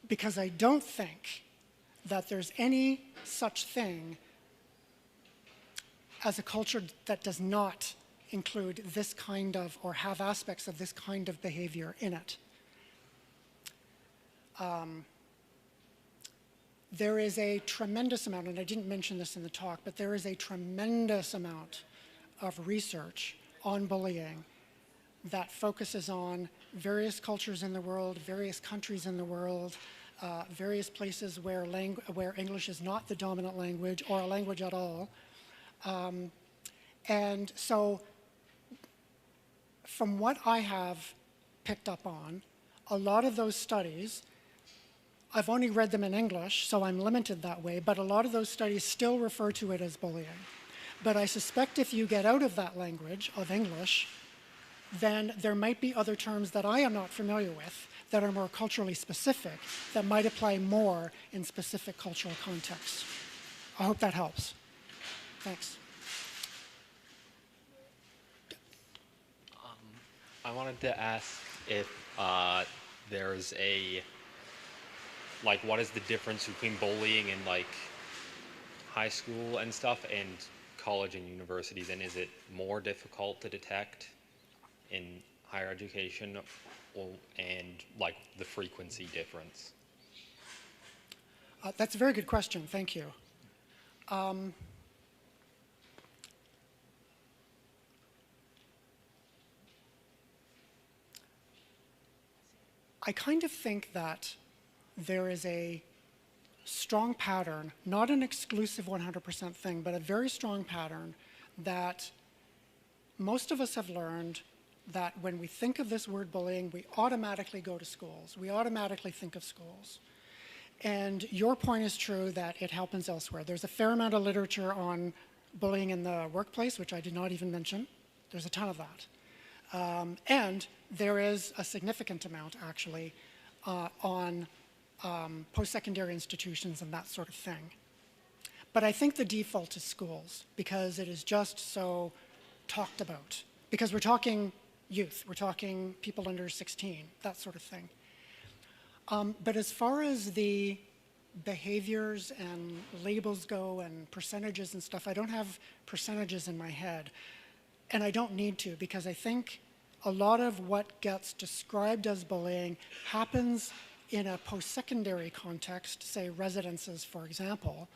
Because I don't think that there's any such thing as a culture that does not include this kind of, or have aspects of this kind of behavior in it. There is a tremendous amount, and I didn't mention this in the talk, but there is a tremendous amount of research on bullying that focuses on various cultures in the world, various countries in the world, various places where English is not the dominant language or a language at all. And so from what I have picked up on, a lot of those studies, I've only read them in English, so I'm limited that way, but a lot of those studies still refer to it as bullying. But I suspect if you get out of that language of English, then there might be other terms that I am not familiar with that are more culturally specific, that might apply more in specific cultural contexts. I hope that helps. Thanks. I wanted to ask if there's a, like, what is the difference between bullying in like high school and stuff and college and universities, and is it more difficult to detect in higher education, or, and like the frequency difference? That's a very good question. Thank you. I kind of think that there is a strong pattern, not an exclusive 100% thing, but a very strong pattern that most of us have learned that when we think of this word bullying, we automatically go to schools. We automatically think of schools. And your point is true that it happens elsewhere. There's a fair amount of literature on bullying in the workplace, which I did not even mention. There's a ton of that. And there is a significant amount, actually, on post-secondary institutions and that sort of thing. But I think the default is schools, because it is just so talked about. Because we're talking youth, we're talking people under 16, that sort of thing. But as far as the behaviors and labels go and percentages and stuff, I don't have percentages in my head. And I don't need to, because I think a lot of what gets described as bullying happens in a post-secondary context, say residences, for example,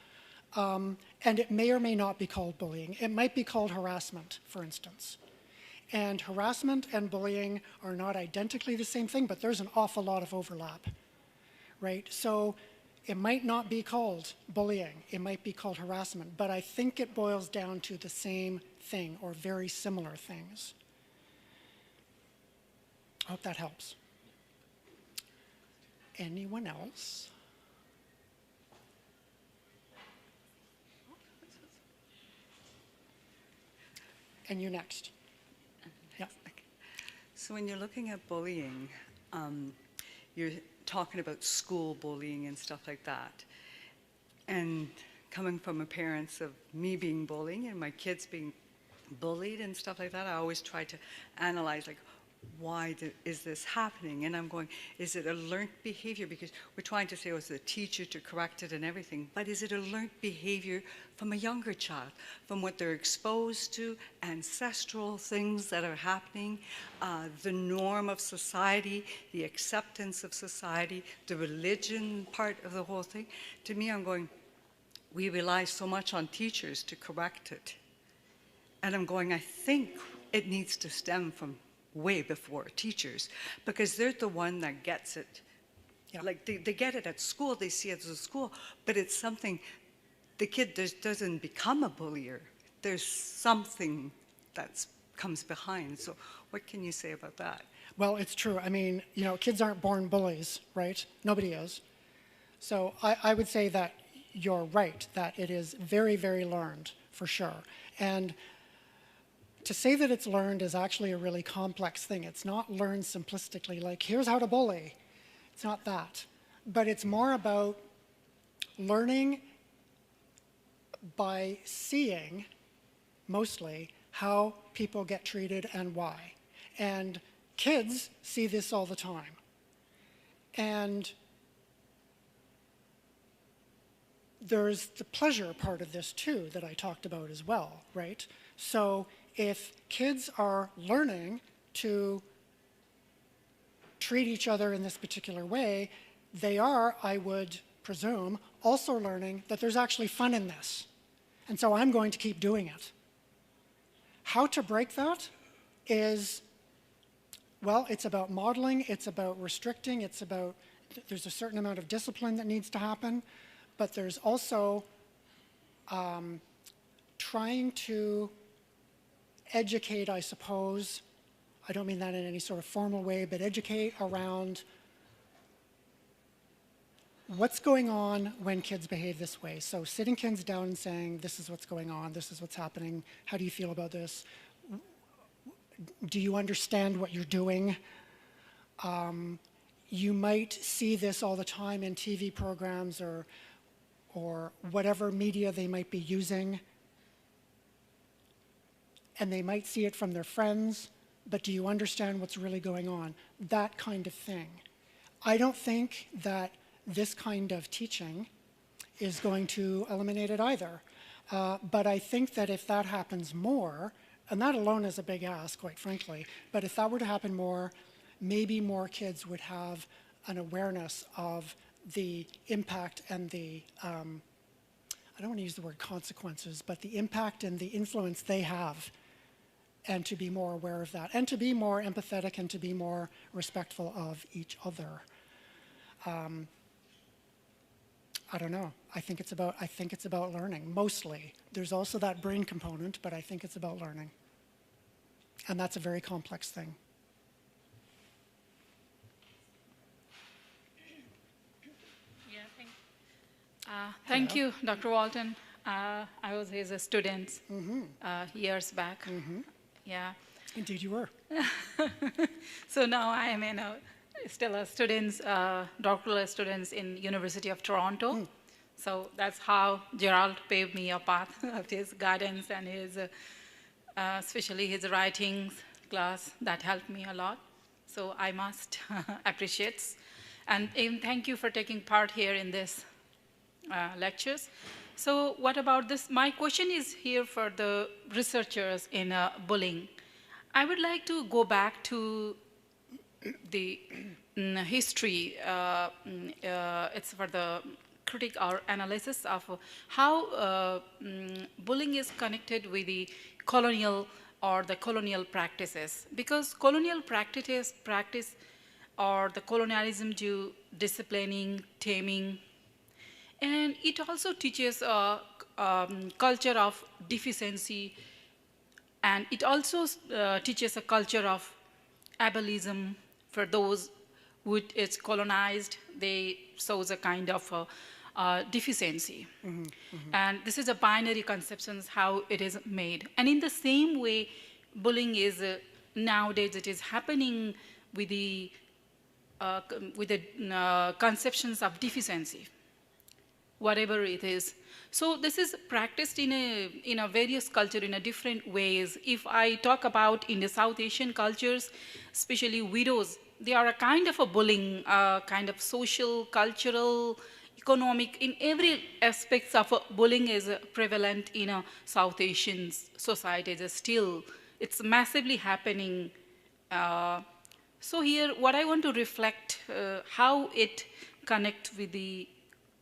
and it may or may not be called bullying. It might be called harassment, for instance. And harassment and bullying are not identically the same thing, but there's an awful lot of overlap, right? So it might not be called bullying. It might be called harassment, but I think it boils down to the same thing or very similar things. I hope that helps. Anyone else? And you next. Yeah. So when you're looking at bullying, you're talking about school bullying and stuff like that. And coming from a parents of me being bullying and my kids being bullied and stuff like that, I always try to analyze, like, why is this happening? And I'm going, is it a learned behavior? Because we're trying to say, oh, it's the teacher to correct it and everything, but is it a learned behavior from a younger child, from what they're exposed to, ancestral things that are happening, the norm of society, the acceptance of society, the religion part of the whole thing? To me, I'm going, we rely so much on teachers to correct it. And I'm going, I think it needs to stem from way before teachers, because they're the one that gets it. Yeah. Like they get it at school, they see it at school, but it's something, the kid doesn't become a bullier. There's something that comes behind. So what can you say about that? Well, it's true. I mean, you know, kids aren't born bullies, right? Nobody is. So I would say that you're right, that it is very, very learned, for sure. And to say that it's learned is actually a really complex thing. It's not learned simplistically, like, here's how to bully. It's not that. But it's more about learning by seeing, mostly, how people get treated and why. And kids see this all the time. And there's the pleasure part of this, too, that I talked about as well, right? So if kids are learning to treat each other in this particular way, they are, I would presume, also learning that there's actually fun in this. And so I'm going to keep doing it. How to break that is, well, it's about modeling, it's about restricting, it's about, there's a certain amount of discipline that needs to happen, but there's also trying to educate, I suppose, I don't mean that in any sort of formal way, but educate around what's going on when kids behave this way. So sitting kids down and saying, this is what's going on, this is what's happening, how do you feel about this? Do you understand what you're doing? You might see this all the time in TV programs or whatever media they might be using. And they might see it from their friends, but do you understand what's really going on? That kind of thing. I don't think that this kind of teaching is going to eliminate it either. But I think that if that happens more, and that alone is a big ask, quite frankly, but if that were to happen more, maybe more kids would have an awareness of the impact and the, I don't want to use the word consequences, but the impact and the influence they have, and to be more aware of that, and to be more empathetic and to be more respectful of each other. I don't know. I think it's about learning, mostly. There's also that brain component, but I think it's about learning. And that's a very complex thing. Yeah, thank you, Dr. Walton. I was his student years back. Yeah. Indeed you were. So now I am still a student, doctoral students in University of Toronto. So that's how Gerald paved me a path of his guidance and his, especially his writings class that helped me a lot. So I must appreciate. And even thank you for taking part here in this lectures. So what about this? My question is here for the researchers in bullying. I would like to go back to the history. It's for the critic or analysis of how bullying is connected with the colonial or the colonial practices. Because colonial practice or the colonialism do disciplining, taming, and it also teaches a culture of deficiency, and it also teaches a culture of ableism for those who is colonized. They shows a kind of deficiency. And this is a binary conception how it is made. And in the same way, bullying is nowadays it is happening with the conceptions of deficiency, whatever it is. So this is practiced in a various culture in a different ways. If I talk about in the South Asian cultures, especially widows, they are a kind of a bullying, kind of social, cultural, economic, in every aspects of bullying is prevalent in a South Asian societies. Still, it's massively happening. So here, what I want to reflect, how it connect with the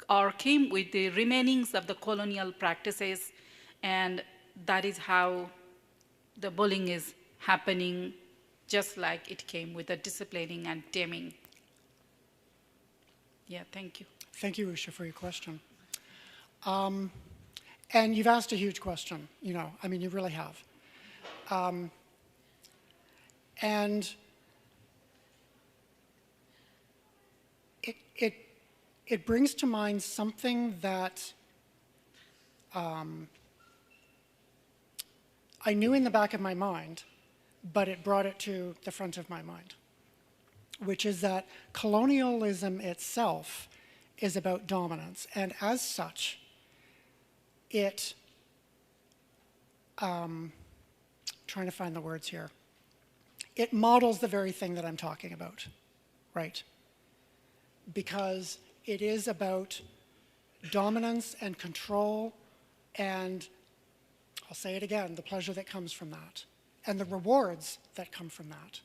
or came with the remainings of the colonial practices, and that is how the bullying is happening, just like it came with the disciplining and taming. Yeah, thank you. Thank you, Usha, for your question. And you've asked a huge question, you know, I mean, you really have. And it brings to mind something that I knew in the back of my mind, but it brought it to the front of my mind, which is that colonialism itself is about dominance, and as such, it, trying to find the words here, it models the very thing that I'm talking about, right? Because it is about dominance and control, and I'll say it again, the pleasure that comes from that, and the rewards that come from that.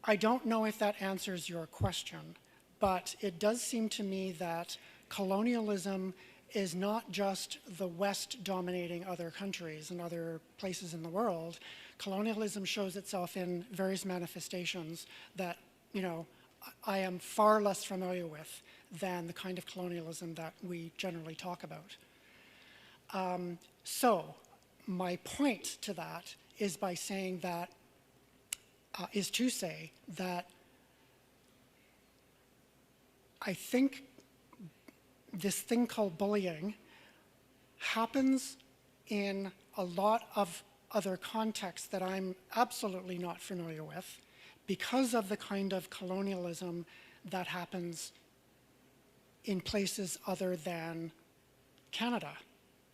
I don't know if that answers your question, but it does seem to me that colonialism is not just the West dominating other countries and other places in the world. Colonialism shows itself in various manifestations that, you know, I am far less familiar with than the kind of colonialism that we generally talk about. So my point to that is by saying that, is to say that I think this thing called bullying happens in a lot of other contexts that I'm absolutely not familiar with, because of the kind of colonialism that happens in places other than Canada.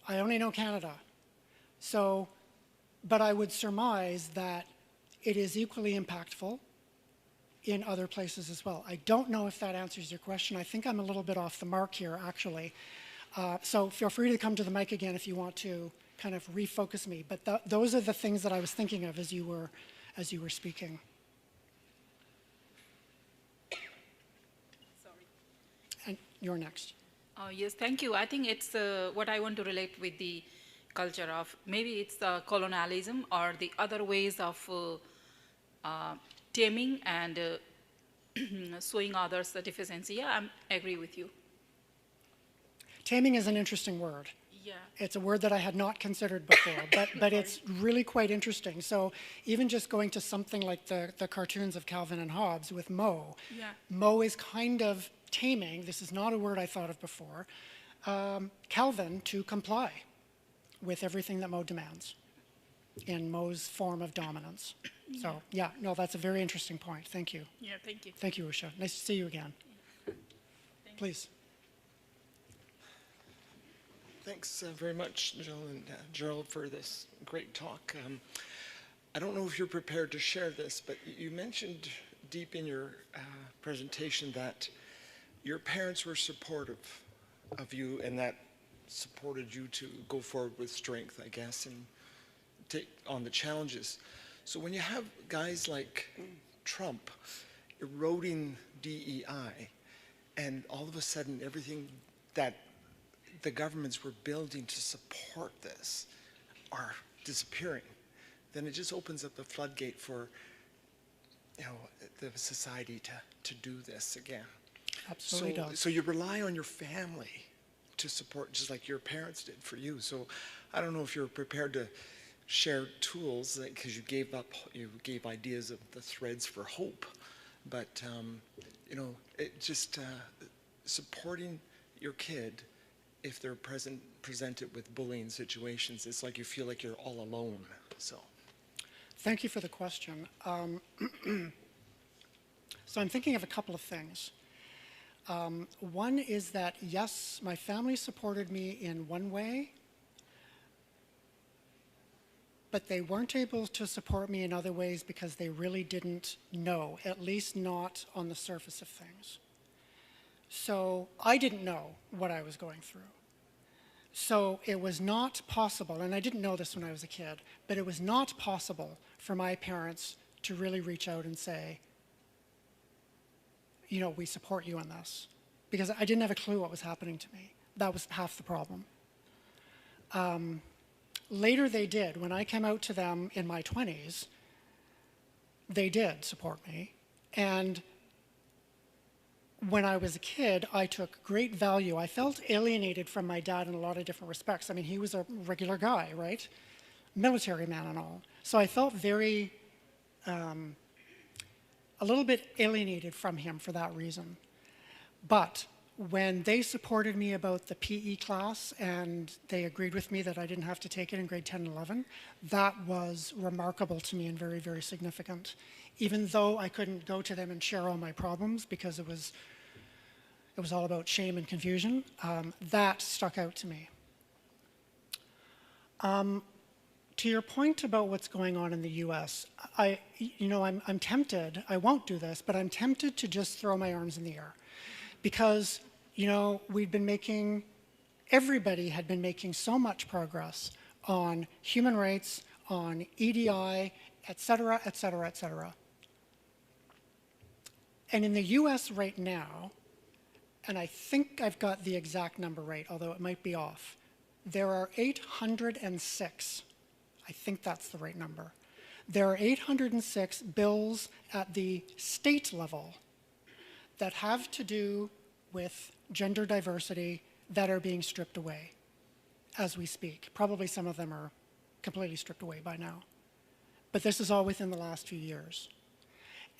I only know Canada. So, but I would surmise that it is equally impactful in other places as well. I don't know if that answers your question. I think I'm a little bit off the mark here, actually. So feel free to come to the mic again if you want to kind of refocus me. But those are the things that I was thinking of as you were speaking. Sorry. And you're next. Yes, thank you. I think it's what I want to relate with the culture of maybe it's the colonialism or the other ways of taming and showing others the deficiency. Yeah, I agree with you. Taming is an interesting word. Yeah. It's a word that I had not considered before, but it's really quite interesting. So even just going to something like the cartoons of Calvin and Hobbes with Mo, Yeah. Mo is kind of taming, this is not a word I thought of before, Calvin to comply with everything that Mo demands in Mo's form of dominance. So yeah, no, that's a very interesting point. Thank you. Yeah, thank you. Thank you, Usha. Nice to see you again. Please. Thanks very much, Jill and Gerald, for this great talk. I don't know if you're prepared to share this, but you mentioned deep in your presentation that your parents were supportive of you and that supported you to go forward with strength, I guess, and take on the challenges. So when you have guys like Trump eroding DEI, and all of a sudden everything that the governments were building to support this are disappearing, then it just opens up the floodgate for, you know, the society to do this again. Absolutely does. So you rely on your family to support, just like your parents did for you. So I don't know if you're prepared to share tools, because you gave ideas of the threads for hope, but you know, it just supporting your kid if they're presented with bullying situations. It's like you feel like you're all alone. So Thank you for the question. So I'm thinking of a couple of things. One is that, yes, my family supported me in one way, but they weren't able to support me in other ways because they really didn't know, at least not on the surface of things. So I didn't know what I was going through. So it was not possible, and I didn't know this when I was a kid, but it was not possible for my parents to really reach out and say, you know, we support you in this, because I didn't have a clue what was happening to me. That was half the problem. Later they did. When I came out to them in my 20s, they did support me. And when I was a kid, I took great value. I felt alienated from my dad in a lot of different respects. I mean, he was a regular guy, right? Military man and all. So I felt very, a little bit alienated from him for that reason. But when they supported me about the PE class and they agreed with me that I didn't have to take it in grade 10 and 11, that was remarkable to me and very, very significant. Even though I couldn't go to them and share all my problems because it was all about shame and confusion, that stuck out to me. To your point about what's going on in the US, I'm tempted, I won't do this, but I'm tempted to just throw my arms in the air. Because, you know, everybody had been making so much progress on human rights, on EDI, et cetera, et cetera, et cetera. And in the US right now, and I think I've got the exact number right, although it might be off, there are 806, I think that's the right number. There are 806 bills at the state level that have to do with gender diversity that are being stripped away as we speak. Probably some of them are completely stripped away by now. But this is all within the last few years.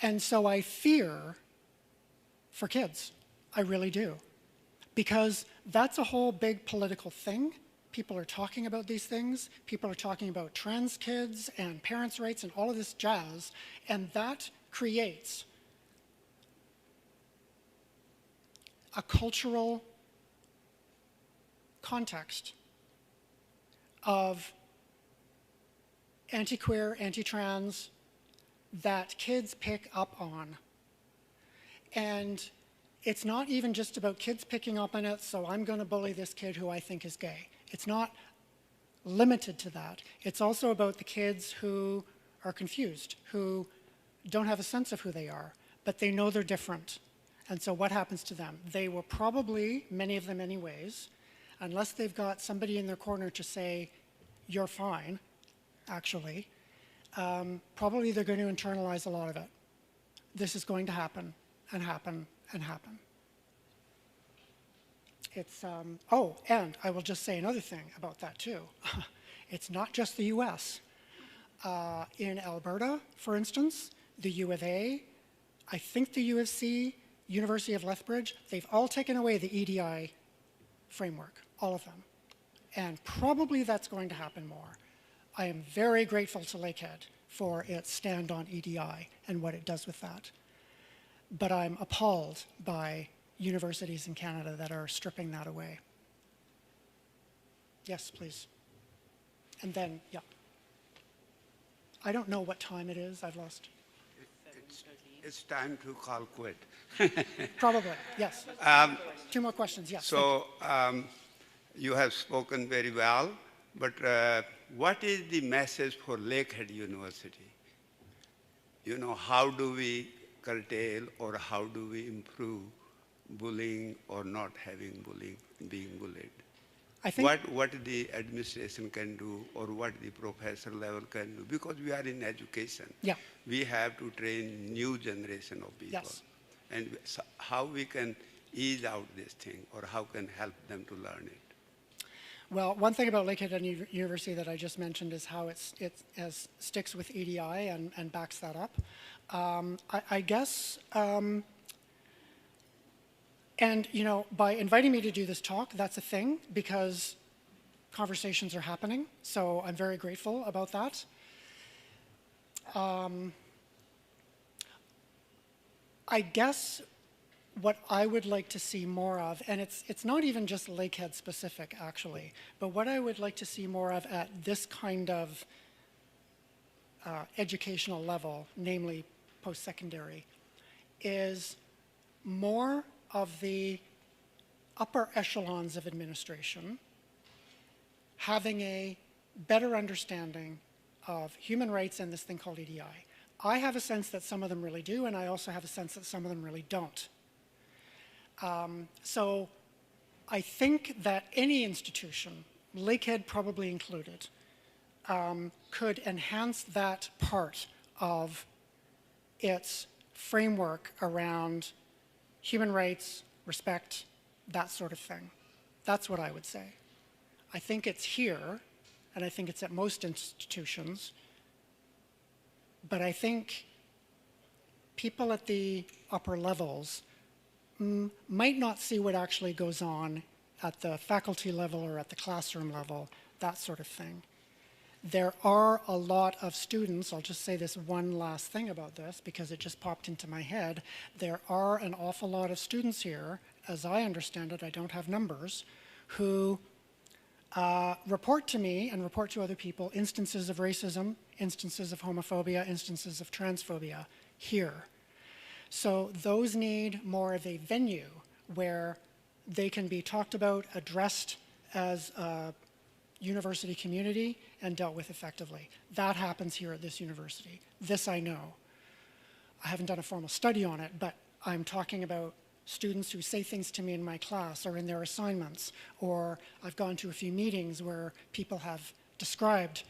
And so I fear for kids. I really do. Because that's a whole big political thing. People are talking about these things. People are talking about trans kids and parents' rights and all of this jazz. And that creates a cultural context of anti-queer, anti-trans that kids pick up on And it's not even just about kids picking up on it, so I'm going to bully this kid who I think is gay. It's not limited to that. It's also about the kids who are confused, who don't have a sense of who they are, but they know they're different. And so what happens to them? They will probably, many of them anyways, unless they've got somebody in their corner to say, you're fine, actually, probably they're going to internalize a lot of it. This is going to happen and happen and happen. It's, oh, and I will just say another thing about that too. It's not just the US. In Alberta, for instance, the U of A, I think the U of C, University of Lethbridge, they've all taken away the EDI framework, all of them. And probably that's going to happen more. I am very grateful to Lakehead for its stand on EDI and what it does with that. But I'm appalled by universities in Canada that are stripping that away. Yes, please. And then, yeah. I don't know what time it is. I've lost. It's time to call quit. Probably, yes. 2 more questions, yes. So you have spoken very well, but what is the message for Lakehead University? You know, how do we curtail or how do we improve bullying or not having bullying, being bullied? I think what the administration can do or what the professor level can do, because we are in education. Yeah. We have to train new generation of people. Yes. And so how we can ease out this thing or how can help them to learn it. Well, one thing about Lakehead University that I just mentioned is how it sticks with EDI and backs that up. I guess, and you know, by inviting me to do this talk, that's a thing because conversations are happening. So I'm very grateful about that. I guess what I would like to see more of, and it's not even just Lakehead specific actually, but what I would like to see more of at this kind of educational level, namely post-secondary, is more of the upper echelons of administration having a better understanding of human rights and this thing called EDI. I have a sense that some of them really do, and I also have a sense that some of them really don't. So I think that any institution, Lakehead probably included, could enhance that part of its framework around human rights, respect, that sort of thing. That's what I would say. I think it's here, and I think it's at most institutions, but I think people at the upper levels might not see what actually goes on at the faculty level or at the classroom level, that sort of thing. There are a lot of students, I'll just say this one last thing about this because it just popped into my head. There are an awful lot of students here, as I understand it, I don't have numbers, who report to me and report to other people instances of racism, instances of homophobia, instances of transphobia here. So those need more of a venue where they can be talked about, addressed as a university community, and dealt with effectively. That happens here at this university. This I know. I haven't done a formal study on it, but I'm talking about students who say things to me in my class or in their assignments, or I've gone to a few meetings where people have described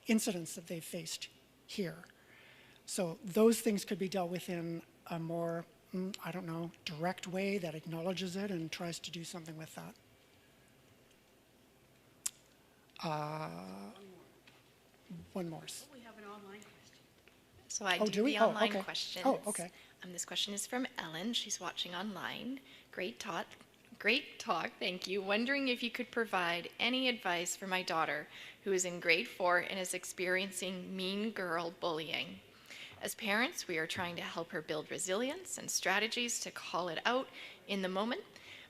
incidents that they've faced here. So those things could be dealt with in a more, I don't know, direct way that acknowledges it and tries to do something with that. One more. We have an online question. So I Oh, do do we? the Oh, online okay. questions. Oh, okay. This question is from Ellen. She's watching online. Great talk. Great talk, thank you. Wondering if you could provide any advice for my daughter who is in grade 4 and is experiencing mean girl bullying. As parents, we are trying to help her build resilience and strategies to call it out in the moment.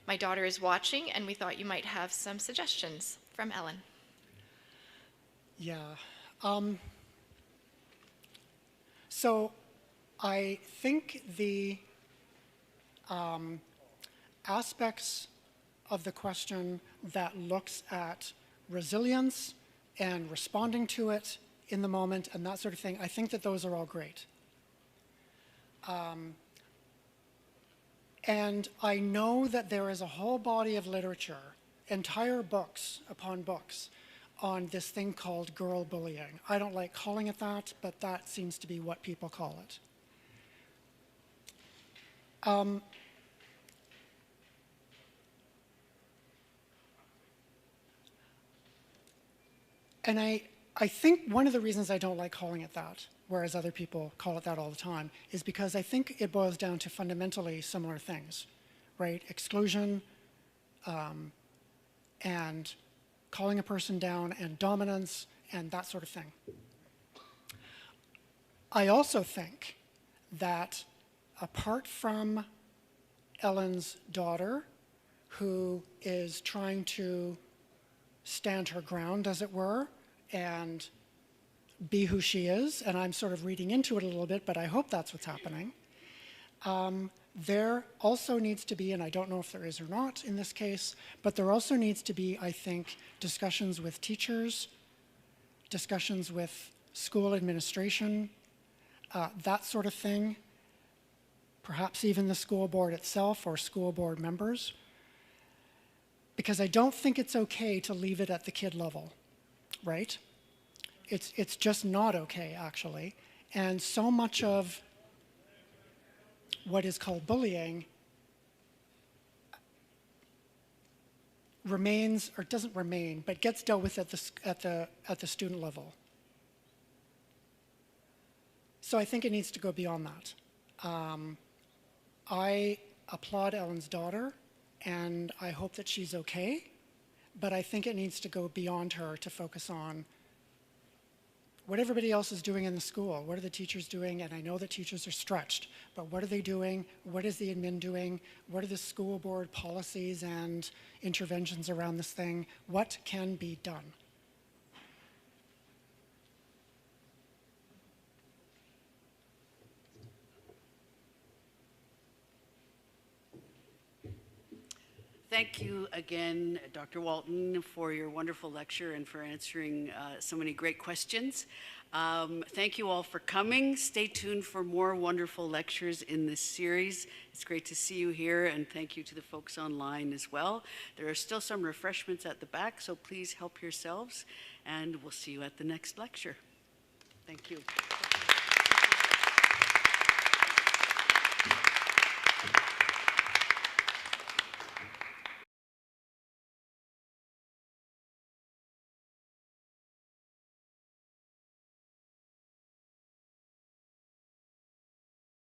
My daughter is watching, and we thought you might have some suggestions. From Ellen. Yeah. So I think aspects of the question that looks at resilience and responding to it in the moment and that sort of thing, I think that those are all great. And I know that there is a whole body of literature, entire books upon books, on this thing called girl bullying. I don't like calling it that, but that seems to be what people call it. And I think one of the reasons I don't like calling it that, whereas other people call it that all the time, is because I think it boils down to fundamentally similar things, right? Exclusion, and calling a person down, and dominance, and that sort of thing. I also think that apart from Ellen's daughter, who is trying to stand her ground, as it were, and be who she is, and I'm sort of reading into it a little bit, but I hope that's what's happening. There also needs to be, and I don't know if there is or not in this case, but there also needs to be, I think, discussions with teachers, discussions with school administration, that sort of thing, perhaps even the school board itself or school board members, because I don't think it's okay to leave it at the kid level, right? It's just not okay, actually. And so much of what is called bullying remains, or doesn't remain, but gets dealt with at the student level. So I think it needs to go beyond that. I applaud Ellen's daughter, and I hope that she's okay, but I think it needs to go beyond her to focus on what everybody else is doing in the school. What are the teachers doing? And I know that teachers are stretched, but what are they doing? What is the admin doing? What are the school board policies and interventions around this thing? What can be done? Thank you again, Dr. Walton, for your wonderful lecture and for answering so many great questions. Thank you all for coming. Stay tuned for more wonderful lectures in this series. It's great to see you here, and thank you to the folks online as well. There are still some refreshments at the back, so please help yourselves, and we'll see you at the next lecture. Thank you.